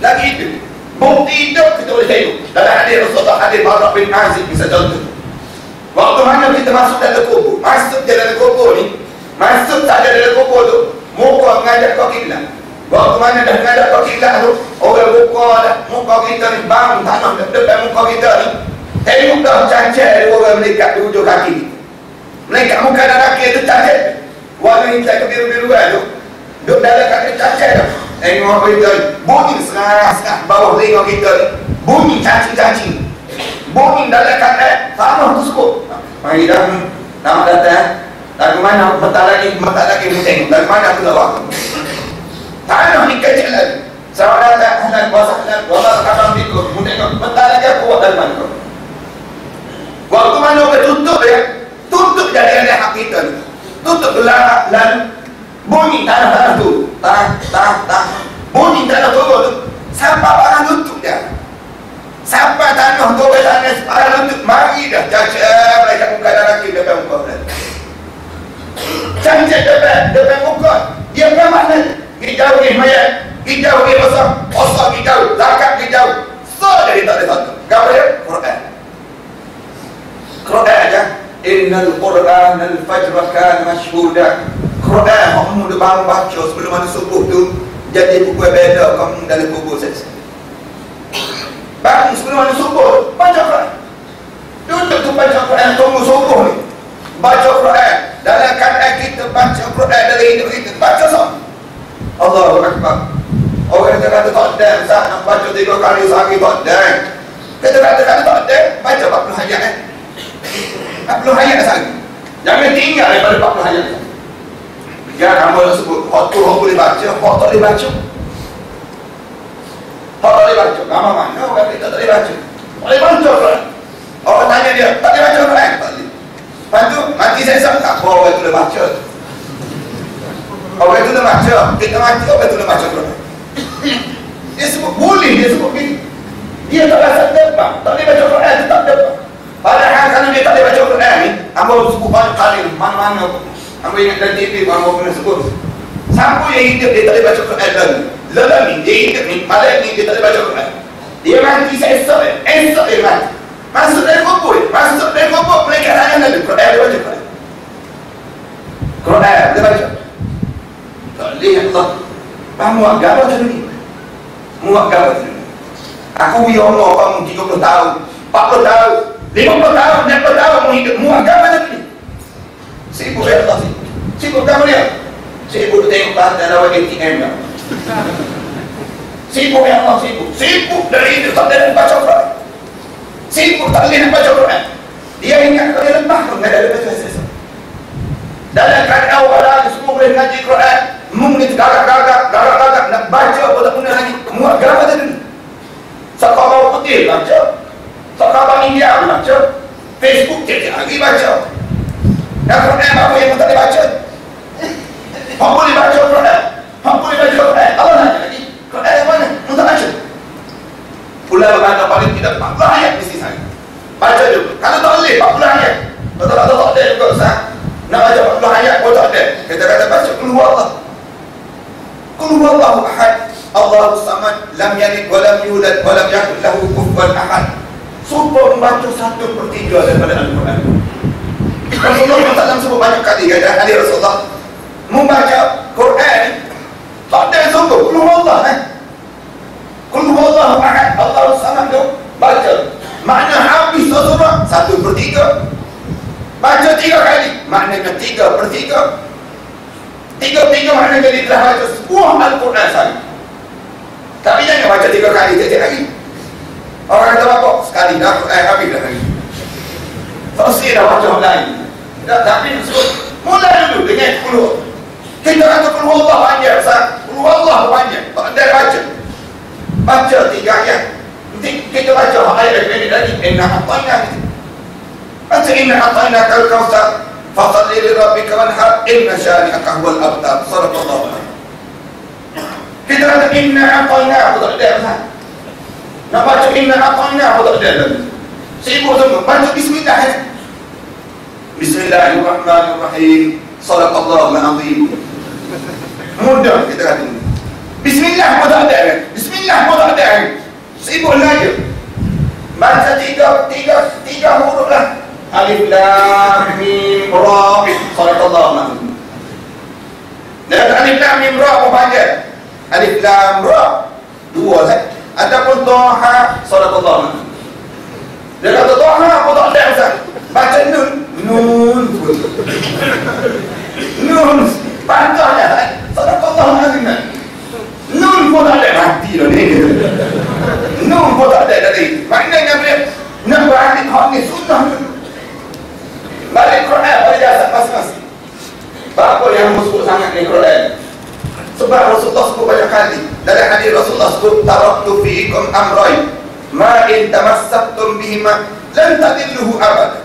Lagi hidup. Bukti hidup kita boleh tengok. Dalam hadis Rasulullah, hadis Bara bin Azib bisa contoh. Waktu mana kita masuk dalam kubur, masuk je dalam kubur ni, masuk tak ada dalam kubur tu, muka menghadap kau kiblat. Waktu mana dah menghadap kau kiblat tu, orang buka dah, muka kita ni bang tanah depan muka kita ni. Tengok dah cacat orang melekat di hujung kaki. Melekat muka dan kaki tu cacat. Warna hitam kebiru-biruan tu, duduk dalam kaki cacat tu. Tengok apa kita ni, bunyi serah-serah bawah tengok kita ni, bunyi cacing-cacing. Bunyi dalam kaki tanah tu sekut. Mari dah nama datang. Dari mana bentar lagi tengok. Dari mana aku tahu. Tanah ni kecil lagi. Sama datang halan kuasa halan wala kadang ikut. Tengok bentar lagi aku buat dari mana. Waktu mana orang tutup ya, tutup jadi ada hak kita ni. Tutup gelap lalu bunyi tanah tu. Tanah. Bunyi tanah tu sampai barang tutup dia. Sampai tanah tu tanah separah lutut. Mari dah cacat mereka muka dan kaki depan muka dah. Cacat depan muka. Dia bukan mana? Hijau ni mayat. Hijau ni besar hijau. Zakat hijau. So jadi tak ada satu. Apa dia? Quran aja. Innal Quran al-fajr kan mashhuda. Quran kamu dah bangun baca sebelum mana subuh tu. Jadi buku beda kamu dalam kubur saja. Bangun sebelum mana subuh, baca Quran. Duduk tu baca Quran, tunggu subuh ni. Baca Quran. Dalam keadaan kita baca Quran dari hidup kita, baca sama. Allahu Akbar. Orang kata tak ada, sah nak baca 3 kali sehari tak ada. Kita kata tak ada, baca 40 ayat 40 ayat sehari. Jangan tinggal daripada 40 ayat. Jangan amal sebut, hak tu hak boleh baca, hak tak boleh baca. Tak boleh baca. Nama mana orang kita tak boleh baca. Boleh baca Quran. Orang tanya dia, tak boleh baca Quran? Tak boleh. Lepas tu, mati saya tak apa orang itu dah baca. Orang itu dah baca. Kita mati, orang itu dah baca Quran. Dia sebut boleh, dia sebut begini. Dia tak rasa depan. Tak boleh baca Quran, tetap depan. Padahal kalau dia tak boleh baca Quran, banyak kali mana-mana. Aku ingat dari TV Aku pernah sebut siapa yang hidup dia tak boleh baca Quran lagi dia hidup ni malam ni dia tak boleh baca Quran. Dia mati esok dia mati. Masuk dari kubur mereka tanya lagi Quran dia baca Quran dia baca. Tak lihat Allah muak gapa macam ni. Aku ya Allah kamu 30 tahun 40 tahun 50 tahun 60 tahun hidup muak gapa macam ni. Sibuk ya Allah sibuk kamu dia. Sibuk tengok bahan lawat ATM lah. Sibuk ya Allah sibuk dari itu tak ada baca Quran. Sibuk tak boleh nak baca Quran. Dia ingat kalau dia lemah pun tak ada baca Quran. Dalam keadaan awal lagi semua boleh ngaji Quran. Mungkin gagak nak baca apa tak guna lagi. Muak gagak tadi. Sakabau putih baca. Sakabau India baca. Facebook tiap lagi baca. Dan Quran apa yang tak boleh baca? Apa boleh baca Quran? Allah nanya lagi. Quran yang mana? Untuk baca. Ulama kata paling tidak 40 ayat mesti saya baca juga. Kalau tak boleh 40 ayat. Betul tak ada juga Ustaz. Nak baca 40 ayat pun tak ada. Kita kata baca Qul huwallah. Qul huwallahu ahad. Allahus samad. Lam yalid wa lam yulad wa lam yakul lahu kufuwan ahad. Supaya membaca 1/3 daripada Al-Quran. Rasulullah SAW sebut banyak kali kata hadis Rasulullah membaca Quran tak ada sungguh Qul huwallah Qul huwallahu ahad Allahus samad tu baca makna habis surah 1/3 baca 3 kali maknanya 3/3 maknanya jadi telah baca sebuah Al-Quran sahaja. Tapi jangan baca 3 kali tiap lagi. Orang kata apa? Sekali dah habis dah lagi. Tafsir dah baca lain. Tapi mulai dulu dengan Qul. Kita kata Qul huwallah panjang Ustaz. Qul huwallah panjang. Tak ada baca 3 ayat. Nanti kita baca ayat ini lagi. Inna a'tainaka. Baca inna a'tainaka al-kautsar. Fashalli li rabbika wanhar. Inna syani'aka huwal abtar. Sadaqallahu alaihi. Kita kata inna a'tainaka tak ada Ustaz. Nak baca inna a'tainaka tak ada lagi. Sibuk semua baca bismillah. Bismillahirrahmanirrahim. Sadaqallahul azim. Mudah kita kata ini. Bismillah pun tak ada kan? Bismillah pun tak ada kan? Sibuk lagi. Baca tiga huruf lah. Alif lam mim ra. Sadaqallahul azim. Dan alif lam mim ra pun panjang. Alif lam ra 2 lah. Adapun Taha sadaqallahul azim. Dia kata Taha pun tak ada Ustaz. Baca nun pun. Nun panjangnya sadaqallahul azim. Nun pun tak ada mati dah ni. Nun pun tak ada tadi. Maknanya dia nak balik hak ni sunnah. Balik Quran pada jasad masing-masing. Apa yang masuk sangat ni Quran? Sebab Rasulullah sebut banyak kali. Dalam hadis Rasulullah sebut taraktu fiikum amrayn ma in tamassaktum bihima lan tadilluhu abad.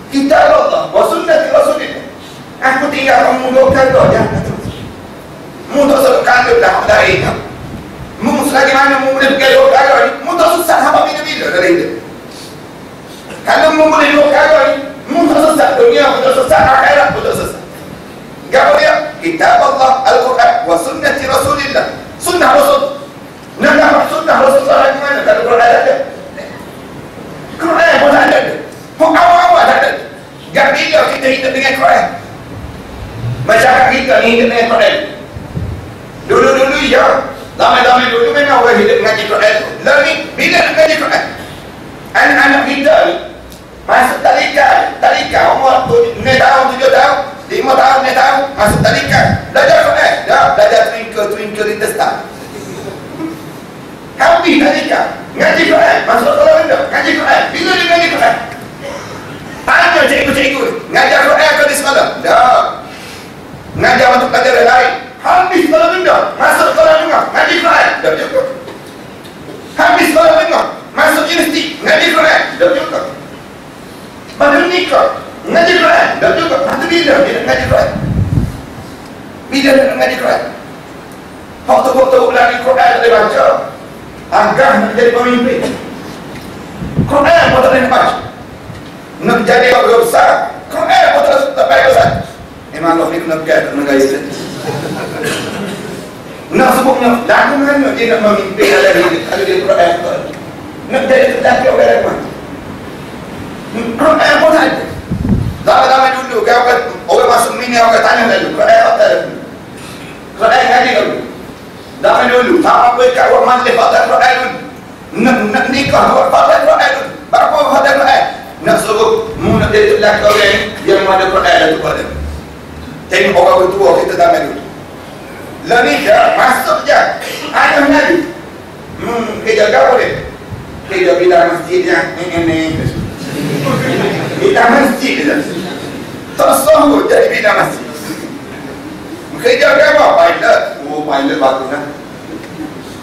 Kitab Allah wa sunnati Rasulillah. Aku tinggal kamu doakan doa jangan terus. Mu tak sebut kalau dah lain. Mu selagi mana mu boleh pergi doa ni, mu tak susah apa bila-bila dari itu. Kalau mu boleh doa ni, mu tak susah dunia, mu tak susah akhirat, mu tak susah. Gapo dia? Kitab Allah, Al-Quran wa sunnati Rasulillah. Sunnah Rasul. Nak sunnah Rasulullah di mana? Kalau Quran ada. Quran pun ada. Awal-awal tak ada. Gak bila kita hidup dengan Quran. Masyarakat kita ni hidup dengan Quran. Dulu-dulu ya. Lama-lama dulu memang orang hidup mengaji Quran. Lalu ni, bila nak mengaji Quran? Anak-anak kita ni masuk talika umur 6 tahun, 7 tahun 5 tahun, 6 tahun masuk talika belajar Quran. Dah belajar twinkle little star. Habis talika ngaji Quran, masuk sekolah rendah ngaji Quran. Bila dia ngaji Quran? Tanya cikgu-cikgu ngajar Quran ke di sekolah? Dah. Ngajar untuk pelajaran lain. Habis sekolah rendah, masuk sekolah rendah ngaji Quran. Dah juga. Habis sekolah rendah, masuk universiti ngaji Quran. Dah juga. Baru nikah ngaji Quran. Dah juga. Masa bila dia nak ngaji Quran? Bila dia nak ngaji Quran? Waktu-waktu lagi Quran tak boleh baca. Agak nak jadi pemimpin. Quran pun tak boleh baca. Nak jadi orang besar. Quran pun negara itu. Nak sebutnya, lagu mana dia nak memimpin dalam hidup? Kalau dia Quran pun. Nak jadi lelaki orang lain. Quran pun ada. Zaman-zaman dulu, orang masuk mini, orang tanya lalu. Quran apa lalu? Quran ngaji dulu. Zaman dulu, sama pun kat orang majlis pada Quran dulu. Nak nikah, pada Quran dulu. Berapa pada Quran? Nak suruh, nak jadi lelaki orang yang ada Quran dulu pada. Tengok orang bertua kita zaman dulu. Lalu dia masuk je. Ada Nabi. Kerja apa dia? Kerja bidang masjidnya. Ini. Bidang masjid dia. Tersanggup jadi bidang masjid. Kerja apa? Pilot. Pilot bagus kan?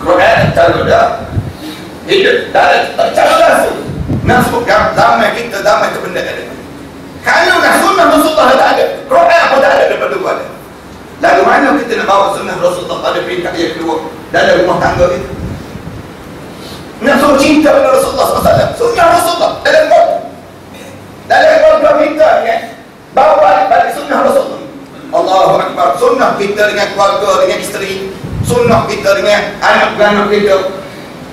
Quran calon dah. Hidup. Dah calon langsung. Nasib zaman kita, zaman itu benda ada. Kalau sunnah Rasulullah tak ada. Quran pun tak ada daripada luar. Lalu mana kita nak bawa sunnah Rasulullah pada peringkat yang kedua dalam rumah tangga kita? Nak suruh cinta pada Rasulullah SAW. Sunnah Rasulullah dalam keluarga. Dalam keluarga kita kan, bawa balik sunnah Rasulullah. Allahu Akbar. Sunnah kita dengan keluarga, dengan isteri. Sunnah kita dengan anak-anak kita.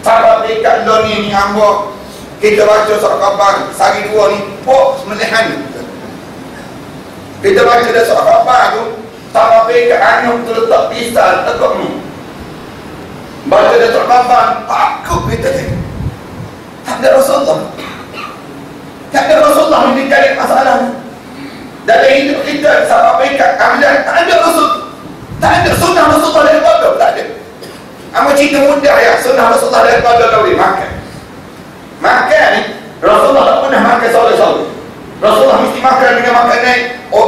Sahabat peringkat ni ambok. Kita baca surah Khabar sehari dua ni, melihat kita baca dah surah Khabar tu. Sama peringkat anak tu letak pisah tekuk ni. Baca dia terbaban, takut kita ni. Tak ada Rasulullah. Tak ada Rasulullah yang dicari masalah. Dalam hidup kita, sama peringkat ambilan, tak ada Rasul. Tak ada sunnah Rasulullah dari keluarga, tak ada. Amat cerita mudah ya, sunnah Rasulullah dari keluarga kau boleh makan. Makan ni, Rasulullah tak pernah makan sore-sore. Rasulullah mesti makan dengan makanan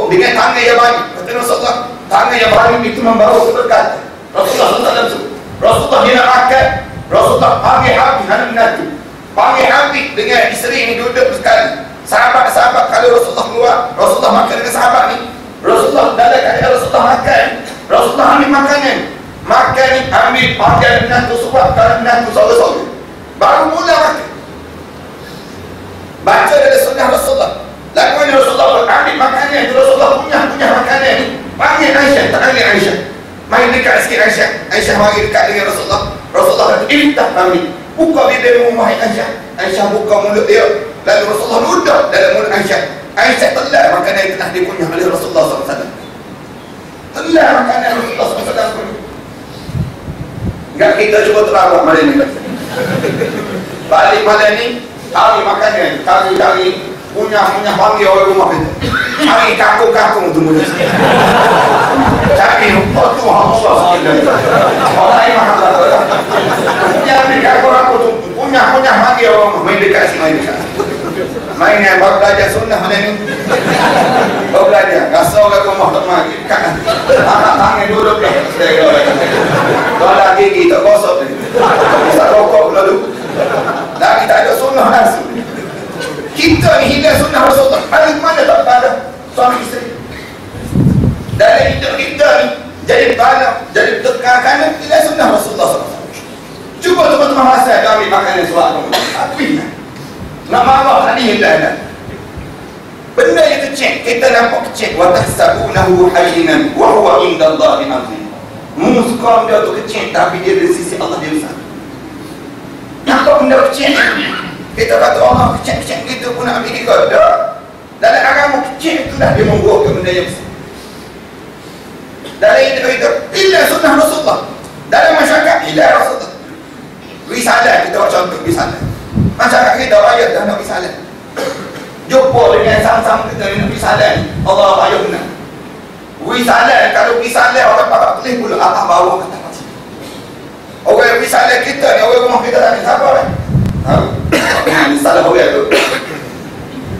dengan tangan yang banyak. Kata Rasulullah, tangan yang banyak itu membawa keberkatan. Rasulullah SAW. Rasulullah dia nak makan. Rasulullah panggil habis anak menantu. Panggil habis dengan isteri ni duduk sekali. Sahabat-sahabat kalau Rasulullah keluar, Rasulullah makan dengan sahabat ni. Rasulullah dalam keadaan Rasulullah makan. Rasulullah ambil makanan. Makan ni ambil panggil menantu sebab kalau menantu sore-sore. Baru mula makan. Baca dari sunnah Rasulullah. Lakukan Rasulullah ambil makanan itu, Rasulullah punya makanan ni. Panggil Aisyah, tak panggil Aisyah. Main dekat sikit Aisyah. Aisyah mari dekat dengan Rasulullah. Rasulullah kata, iftah kami. Buka bibirmu wahai Aisyah. Aisyah buka mulut dia. Lalu Rasulullah duduk dalam mulut Aisyah. Aisyah telah makanan yang telah dikunyah oleh Rasulullah SAW. Telah makanan Rasulullah SAW. Enggak kita cuba terawak malam ni. Balik malam ni, cari makanan, cari punya panggil orang rumah kita. Cari kakung-kakung tu mulut. Cari tu Allah sekalian. Orang lain makan tak ada. Cari kakung-kakung tu punya panggil orang rumah. Main dekat sini, main dekat. Main yang baru belajar sunnah mana ni. Baru belajar. Rasau kat rumah tak mari. Anak tangan duduk dah. Kalau gigi tak gosok ni. Bisa rokok pula tu. Lagi tak ada sunnah langsung. Kita ni hilang sunnah Rasulullah. Hari mana tak ada suami isteri. Dalam hidup kita ni jadi banyak, jadi tekankan hilang sunnah Rasulullah SAW. Cuba teman-teman rasa kami makanan surat kamu. Tapi nak marah tadi hilang dah. Benda yang kecil kita nampak kecil. Wa tahsabunahu hayyinan wa huwa indallahi azim. Muskam dia tu kecil tapi dia di sisi Allah dia besar. Nampak benda kecil. Kita kata Allah kecil-kecil gitu pun nak ambil kita. Dalam agama kecil itu dah dia membuatkan benda yang besar. Dalam hidup kita, illa sunnah Rasulullah. Dalam masyarakat, illa Rasulullah. Risalah, kita buat contoh risalah. Masyarakat kita rakyat dah nak risalah. Jumpa dengan sama-sama kita nak risalah ni. Allah rakyat benar. Risalah, kalau risalah orang pakai tulis pula atas bawah kata macam. Orang risalah kita ni, orang rumah kita tak ada siapa kan? Salah orang tu.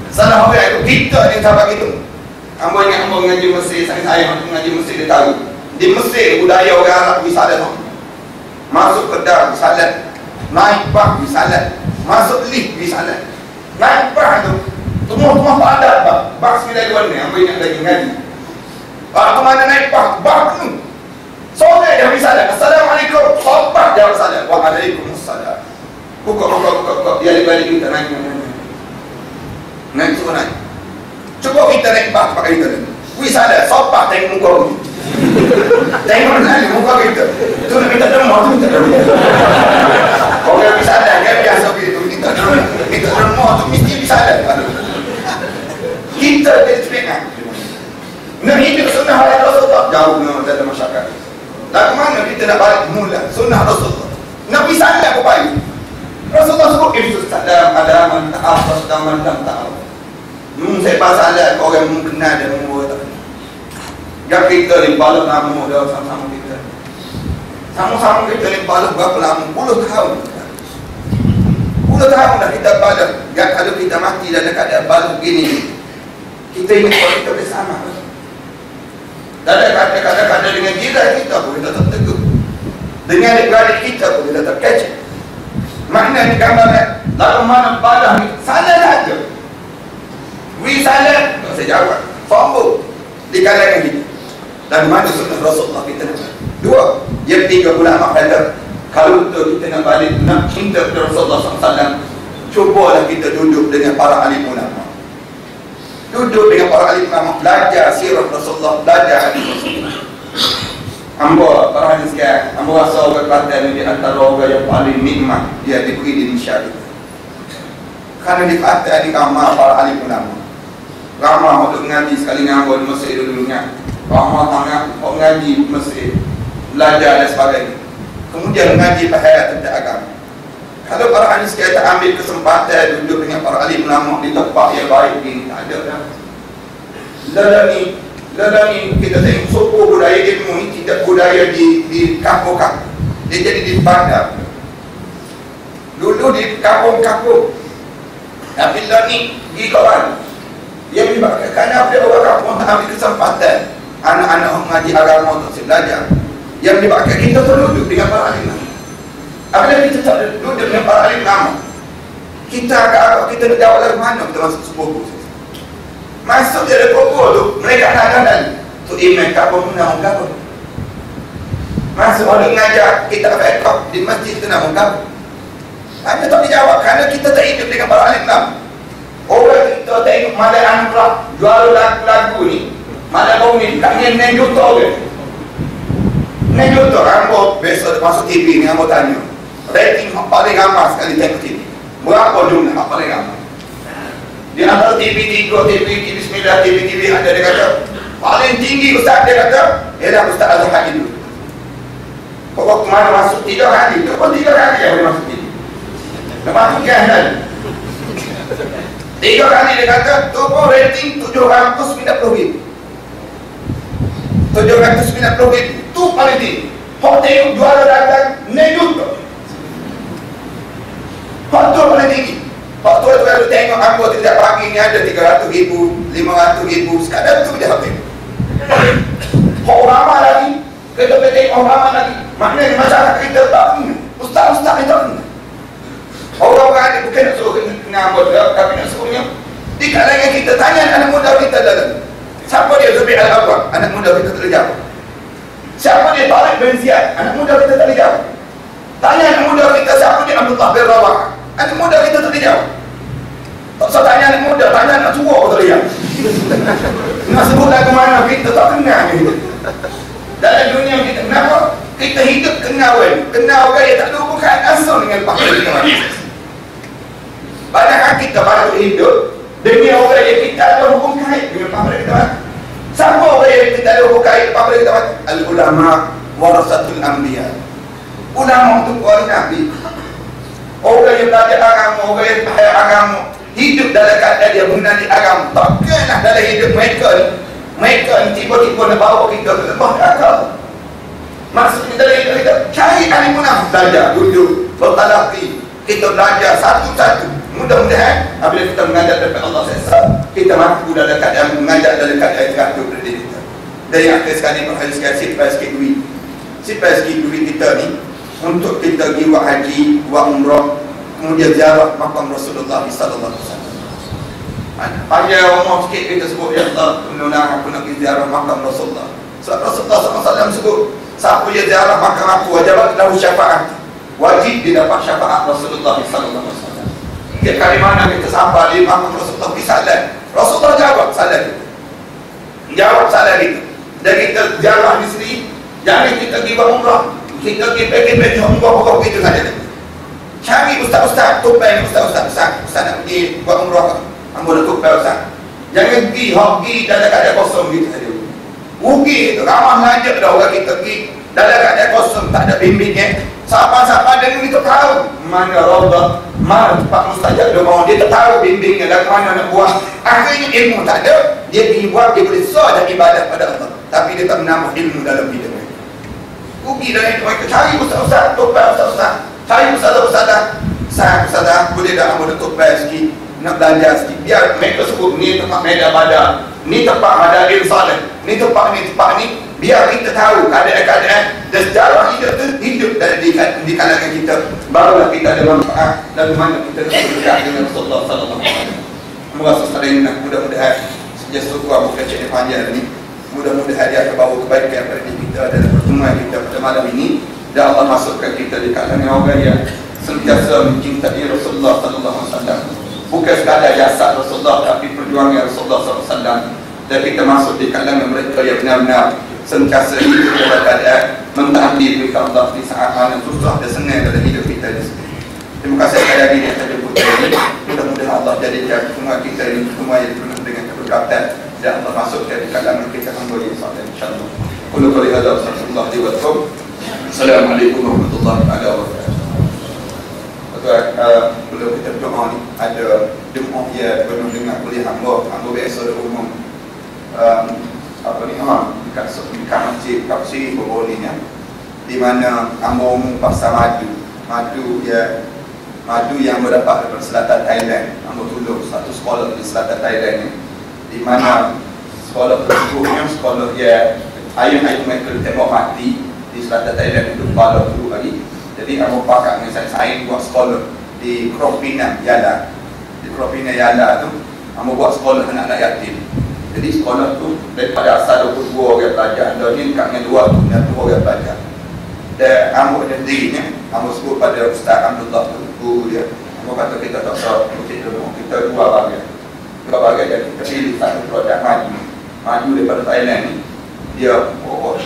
Salah orang tu. Kita ni sahabat kita. Hamba ingat hamba mengaji Mesir. Saya mengaji Mesir dia tahu. Di Mesir budaya orang Arab risalah tu. Masuk kedai risalah. Naik bak risalah. Masuk lift risalah. Naik bak tu. Semua padat bak. Bak 9 warna. Hamba ingat lagi mengaji. Kemana naik bak? Bak penuh. Sore dia risalah. Assalamualaikum. Sobat dia risalah. Waalaikumsalam. Buka. Dia balik kita naik. Naik semua naik. Cuba kita naik bas pakai internet. Wih sadar, sopak tengok muka aku. Tengok nanti muka kita. Itu nak minta demam tu minta demam. Orang bisa sadar kan biasa begitu. Minta demam tu mesti bisa sadar. Kita terteringat. Nak hidup sunnah Rasulullah jauh dalam masyarakat. Lagu mana kita nak balik mula sunnah Rasulullah? Nabi sadar apa baik? Rasulullah sebut itu dalam adaman ta'afas dalam ta'af. Saya pasal ada orang mengenal dan membuat. Yang kita ni balik lama dah sama-sama kita. Sama-sama kita ni balik berapa lama? 10 tahun. 10 tahun dah kita balik. Yang kalau kita mati dalam keadaan balik begini, kita ingat kalau kita bersama. Kadang-kadang dengan jiran kita boleh tetap teguh. Dengan adik-adik kita boleh tetap kecil. Maknanya gambarnya lalu mana badah ni salah saja. Salah, tak saya jawab. Sombong di kalangan kita. Dan mana sunnah Rasulullah kita nak? Dua, yang tiga ulama kata kalau betul kita nak balik nak cinta kepada Rasulullah SAW, cubalah kita duduk dengan para alim ulama. Duduk dengan para alim ulama, belajar sirah Rasulullah, belajar hadis Rasulullah. Ambo para hadis sekalian, ambo rasa orang Kelantan di antara orang yang paling nikmat dia diberi di Indonesia itu. Karena di Kelantan di kamar para alim ulama. Ramah untuk mengaji sekali ngambul masjid dulunya. Ramah tangan mengaji masjid, belajar dan sebagainya. Kemudian mengaji bahaya tentang agama. Kalau para hadis kita ambil kesempatan duduk dengan para alim ulama di tempat yang baik ini, tak ada dah. Lalani kita tengok suku budaya ilmu ini tidak budaya di kampung-kampung. Dia jadi di bandar. Dulu di kampung-kampung. Tapi lalani di kawan. Yang menyebabkan kerana apa orang kampung tak ambil kesempatan anak-anak mengaji agama untuk belajar. Yang menyebabkan kita terduduk dengan para alim ulama. Apabila kita tak duduk dengan para alim ulama, kita agak-agak kita nak jawab dari mana kita masuk sepupu. Masuk dia ada pokok tu, mereka nak dan tu imam kampung nak mengapa. Masuk orang mengajar kita fiqh di masjid tu nak mengapa. Hanya tak dijawab kerana kita tak hidup dengan para alim ulama. Orang kita tengok malam anak pula jual lagu ni, malam kau ni taknya 9 juta ke? 9 juta rambut besok masuk TV ni rambut tanya rating paling ramah sekali tengok TV berapa jumlah paling ramah di antara TV 3, TV 9, TV ada dia kata paling tinggi ustaz dia kata ialah Ustaz Azhar dulu. Kau waktu mana masuk 3 kali tu pun 3 kali yang boleh masuk TV lepas tu kan 3 kali dia kata tu pun rating 790,000 790,000 tu paling tinggi. Hak tengok juara dagang 9 juta. Hak tu paling tinggi. Hak tu kalau tengok apa tidak pagi ni ada 300,000, 500,000 sekadar tu je hak tengok. Hak ramah lagi, kita tengok ramah lagi. Maknanya masyarakat kita tak ni, ustaz-ustaz kita ni. Orang-orang ni bukan nak suruh kena ambil, tapi nak suruhnya di kalangan kita tanya anak muda kita dalam. Siapa dia Zubair Al-Awwam? Anak muda kita tak boleh jawab. Siapa dia Tariq bin Ziyad? Anak muda kita tak boleh jawab. Tanya anak muda kita siapa dia Abdullah bin Rawah? Anak muda kita tak boleh jawab. Tak usah tanya anak muda, tanya anak tua tak boleh jawab. Nak sebut lagu mana kita tak kenal ni. Dalam dunia kita kenapa? Kita hidup kenal orang yang tak ada hubungan asal dengan pakar kita. Padahal kita baru hidup dengan orang yang kita ada hubung kait dengan pakar kita. Siapa orang yang kita ada hubung kait dengan pakar kita? Al-ulama warasatul anbiya. Ulama untuk orang Nabi. Orang yang belajar agama, orang yang faham agama, hidup dalam keadaan dia mengenali agama. Takkanlah dalam hidup mereka ni tiba-tiba nak bawa kita ke lembah akal. Maksudnya dalam hidup kita cari alim ulama, belajar, duduk, bertalaqi. Kita belajar satu-satu. Mudah-mudahan apabila kita mengajar daripada Allah SWT, kita mampu dalam keadaan mengajar dalam keadaan teratur pada diri kita. Dan yang akhir sekali berhasil sekali simpan sikit duit kita ni untuk kita pergi buat haji, buat umrah, kemudian ziarah makam Rasulullah SAW. Panjang umur sikit kita sebut, ya Allah, menolong aku nak pergi ziarah makam Rasulullah. Sebab Rasulullah SAW sebut, siapa yang ziarah makam aku, wajibat lahu syafaat. Wajib dia dapat syafaat Rasulullah SAW. Tiap kali mana kita sampai di makam Rasulullah pergi salat, Rasulullah jawab salat kita. Jawab salah kita. Dan kita jarah di sini. Jangan kita pergi buat umrah. Kita pergi pakai umrah pokok begitu saja. Cari ustaz-ustaz, tupai ustaz nak pergi buat umrah. Ambo dah tupai ustaz. Jangan pergi, pergi dalam keadaan kosong gitu saja. Rugi itu, ramah saja dah orang kita pergi dalam keadaan kosong, tak ada bimbingnya. Siapa-siapa dengan itu tahu mana raudah, mana tempat mustajab doa. Dia tak tahu bimbingnya dan mana nak buat. Akhirnya ilmu tak ada. Dia pergi buat, dia boleh saja ibadat pada Allah, tapi dia tak menambah ilmu dalam hidupnya. Rugi dalam itu. Mereka cari ustaz-ustaz, tupai ustaz-ustaz. Cari ustazah, boleh tak ambil tupai sikit, nak belajar sikit. Biar mereka sebut ni tempat medan badan, ni tempat madarin salih, ni tempat ni. Biar kita tahu keadaan-keadaan dan sejarah hidup tu hidup di kalangan kita. Barulah kita ada manfaat dan mana kita dekat dengan Rasulullah sallallahu alaihi wasallam. Semoga sesuatu mudah-mudahan sejak syukur bukan cerita panjang ni. Mudah-mudahan dia akan bawa kebaikan pada diri kita dan pertemuan kita pada malam ini. Dan Allah masukkan kita di kalangan orang yang sentiasa mencintai Rasulullah sallallahu alaihi wasallam. Bukan sekadar jasad Rasulullah, tapi perjuangan Rasulullah sallallahu alaihi wasallam. Dan kita masuk di kalangan mereka yang benar-benar sentiasa hidup dalam keadaan mentaati perintah Allah di saat mana susah dan senang dalam hidup kita di sini. Terima kasih sekali lagi yang saya jemput ini. Mudah-mudahan Allah jadikan semua kita ini semua yang penuh dengan keberkatan dan Allah masukkan di kalangan kita hamba yang saleh insya-Allah. Qul qul hadza sallallahu alaihi wasallam. Assalamualaikum warahmatullahi wabarakatuh. Belum kita berdoa ni ada jemaah yang penuh dengan kuliah hamba biasa dan umum. Dekat masjid Kapsi Bobolinya, di mana hamba umum pasar madu yang berdapat daripada selatan Thailand. Hamba tolong satu sekolah di selatan Thailand ni, di mana sekolah tersebutnya sekolah yang ayah-ayah mereka tembak mati di selatan Thailand itu kepala dulu lagi. Jadi hamba pakat dengan saya buat sekolah di Kropina Yala. Di Kropina Yala tu hamba buat sekolah anak-anak yatim. Jadi sekolah tu daripada asal 22 orang pelajar, dan ni dekat dengan 2 orang pelajar. Dan hamba dan dirinya, hamba sebut pada Ustaz Abdullah tu, guru dia. Hamba kata kita tak tahu kita dua bahagian yang kita pilih satu produk maju daripada Thailand ni. Dia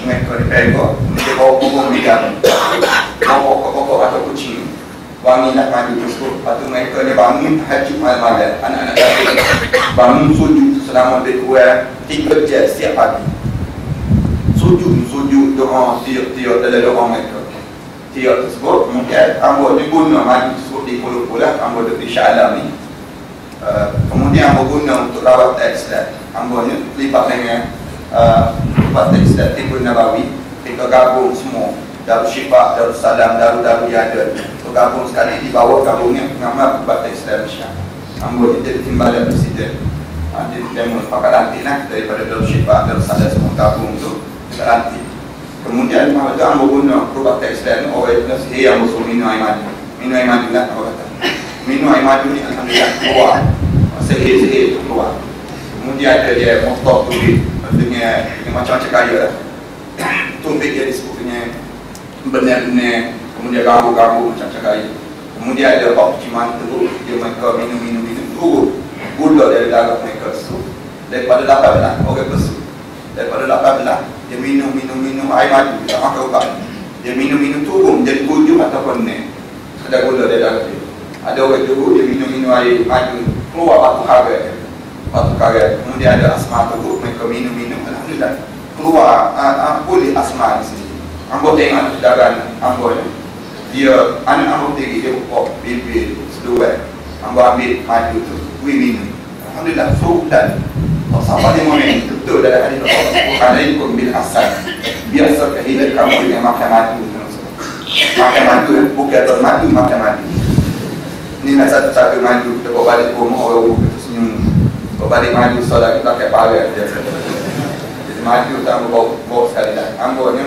mereka dipegak, dia bawa pokok bidang, bawa pokok atau kucing, wangi nak maju tersebut. Lepas tu mereka ni bangun tahajud malam-malam, anak-anak yatim bangun sujud selama lebih kurang 3 jam setiap pagi. Sujud doa tiap-tiap dalam doa mereka. Tiap tersebut kemudian hamba ni guna maju tersebut di pulau-pulau hamba di Shah Alam ni. Kemudian hamba guna untuk rawat Islam. Hamba ni lipat dengan Lepas Islam Tibul Nabawi, kita gabung semua Darul Syifa, Darul Salam, Darul yang ada gabung sekali di bawah gabungnya nama Bakti Islam Syah. Hamba jadi timbalan presiden. Dia demo pakai lantik lah daripada Darul Syifa, Darul Salam semua gabung tu kita lantik. Kemudian hamba guna Bakti Islam orang yang sihir yang musuh minum air madu lah orang kata. Minum air madu ni alhamdulillah keluar. Sihir keluar. Kemudian ada dia motor tu dengan macam-macam kaya lah. Tumpik dia disebut dengan benar-benar. Kemudian gabu-gabu macam-macam kaya. Kemudian ada bak ciman tu, dia mereka minum turun gula dari darah mereka tu. Daripada 18 orang besar, daripada 18 dia minum air madu, tak makan ubat. Dia minum turun jadi 7 ataupun 6 ada gula dari darah dia. Ada orang turun dia minum air madu, keluar batu karat. Kemudian ada asma tu, mereka minum alhamdulillah keluar boleh asma di sini. Ambo tengok darah ambo ni, dia anak ambo tinggi, dia buka bibir seluar. Ambo ambil madu tu, minum. Alhamdulillah sultan. Sampai 5 minit betul dalam hadis Rasulullah alaikum bil hasan. Biasa kehidupan kamu dengan makan madu. Makan madu bukan bermadu, makan madu. Ini nak satu-satu madu kita bawa balik rumah orang kita senyum. Balik maju solat kita pakai pagar dia. Jadi maju tak bawa sekali dah. Ambo ni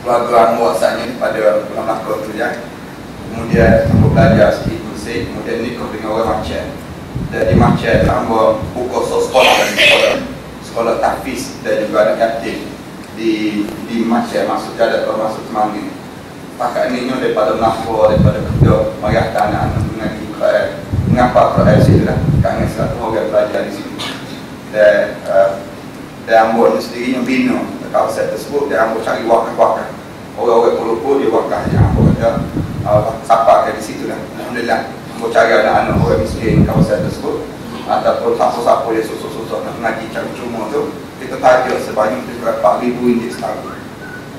keluarga ambo asalnya pada Pulau Melaka tu ya. Kemudian ambo belajar sikit musik, kemudian nikah dengan orang Macam. Dari Macam ambo buka sekolah tahfiz dan juga anak yatim di Macam masuk jalan atau masuk Semangin. Pakai ni daripada Melaka, daripada Kedah, mari anak-anak mengaji Quran. Mengapa Quran sini lah? Kerana satu orang belajar di sini. Dan dan ambo sendiri yang bina kawasan tersebut, dan ambo cari wakaf-wakaf orang-orang pelopor dia wakaf yang ambo ada sapa ke di situ lah. Alhamdulillah ambo cari anak-anak orang miskin kawasan tersebut ataupun siapa-siapa yang susah-susah nak ngaji cari cuma tu, kita tajak sebanyak berapa ribu ringgit setahun.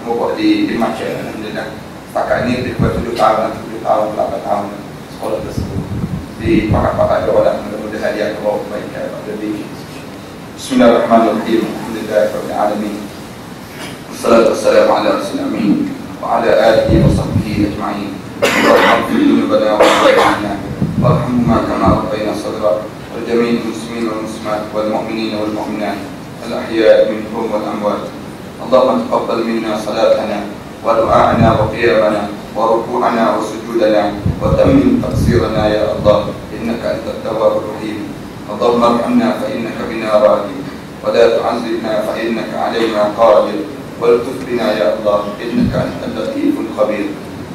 Ambo buat di Masjid. Alhamdulillah setakat ini lebih kurang 7 tahun, 8 tahun sekolah tersebut di pakar-pakar jawalan. Mudah-mudahan dia akan kebaikan pada diri. Bismillahirrahmanirrahim. Alhamdulillahirabbil alamin. Wassalatu wassalamu ala rasulil amin wa ala alihi wa sahbihi ajma'in. Allahumma ighfir dzunubana wa dhunubana warhamhuma kama rabbayana shaghira wal jami'il muslimin wal muslimat wal mu'minin wal mu'minat al ahya'i minhum wal amwat. Allahumma taqabbal minna salatana wa du'a'ana wa qiyamana wa ruku'ana wa sujudana wa tammim taqsirana ya Allah innaka antat tawwabur rahim. اللهم ارحمنا فإنك بنا راضي ولا تعذبنا فإنك علينا قادر والطف بنا يا الله إنك أنت اللطيف الخبير.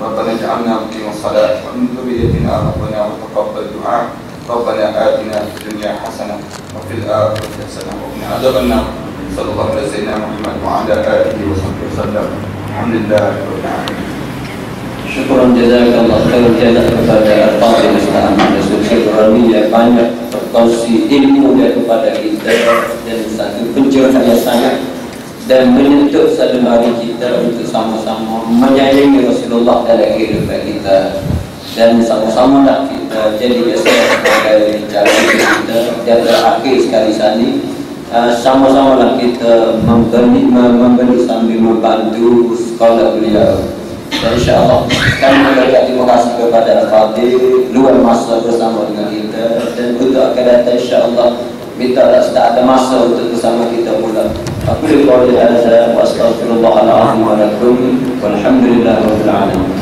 ربنا اجعلنا مقيم الصلاة ومن ذريتنا ربنا وتقبل دعاء. ربنا آتنا في الدنيا حسنة وفي الآخرة حسنة وقنا عذاب النار. صلى الله على سيدنا محمد وعلى آله وصحبه وسلم. الحمد لله رب العالمين. Syukuran jazakallah khairan jazak kepada Al-Fadhil Ustaz Ahmad Rasul Syukuran yang banyak berkongsi ilmu dia kepada kita dan satu pencerahan yang sangat dan menyentuh satu hari kita untuk sama-sama menyayangi Rasulullah dalam kehidupan kita dan sama-sama nak kita jadi biasa sebagai cara kita dan terakhir sekali sani sama-sama lah kita memberi sambil membantu sekolah beliau. Dan insyaAllah kami mengucapkan terima kasih kepada Al-Fadhil luar masa bersama dengan kita dan untuk akan datang insyaAllah minta tak ada masa untuk bersama kita pula. Aku lihat ada wa astaghfirullahaladzim wa lakum walhamdulillahirabbil alamin.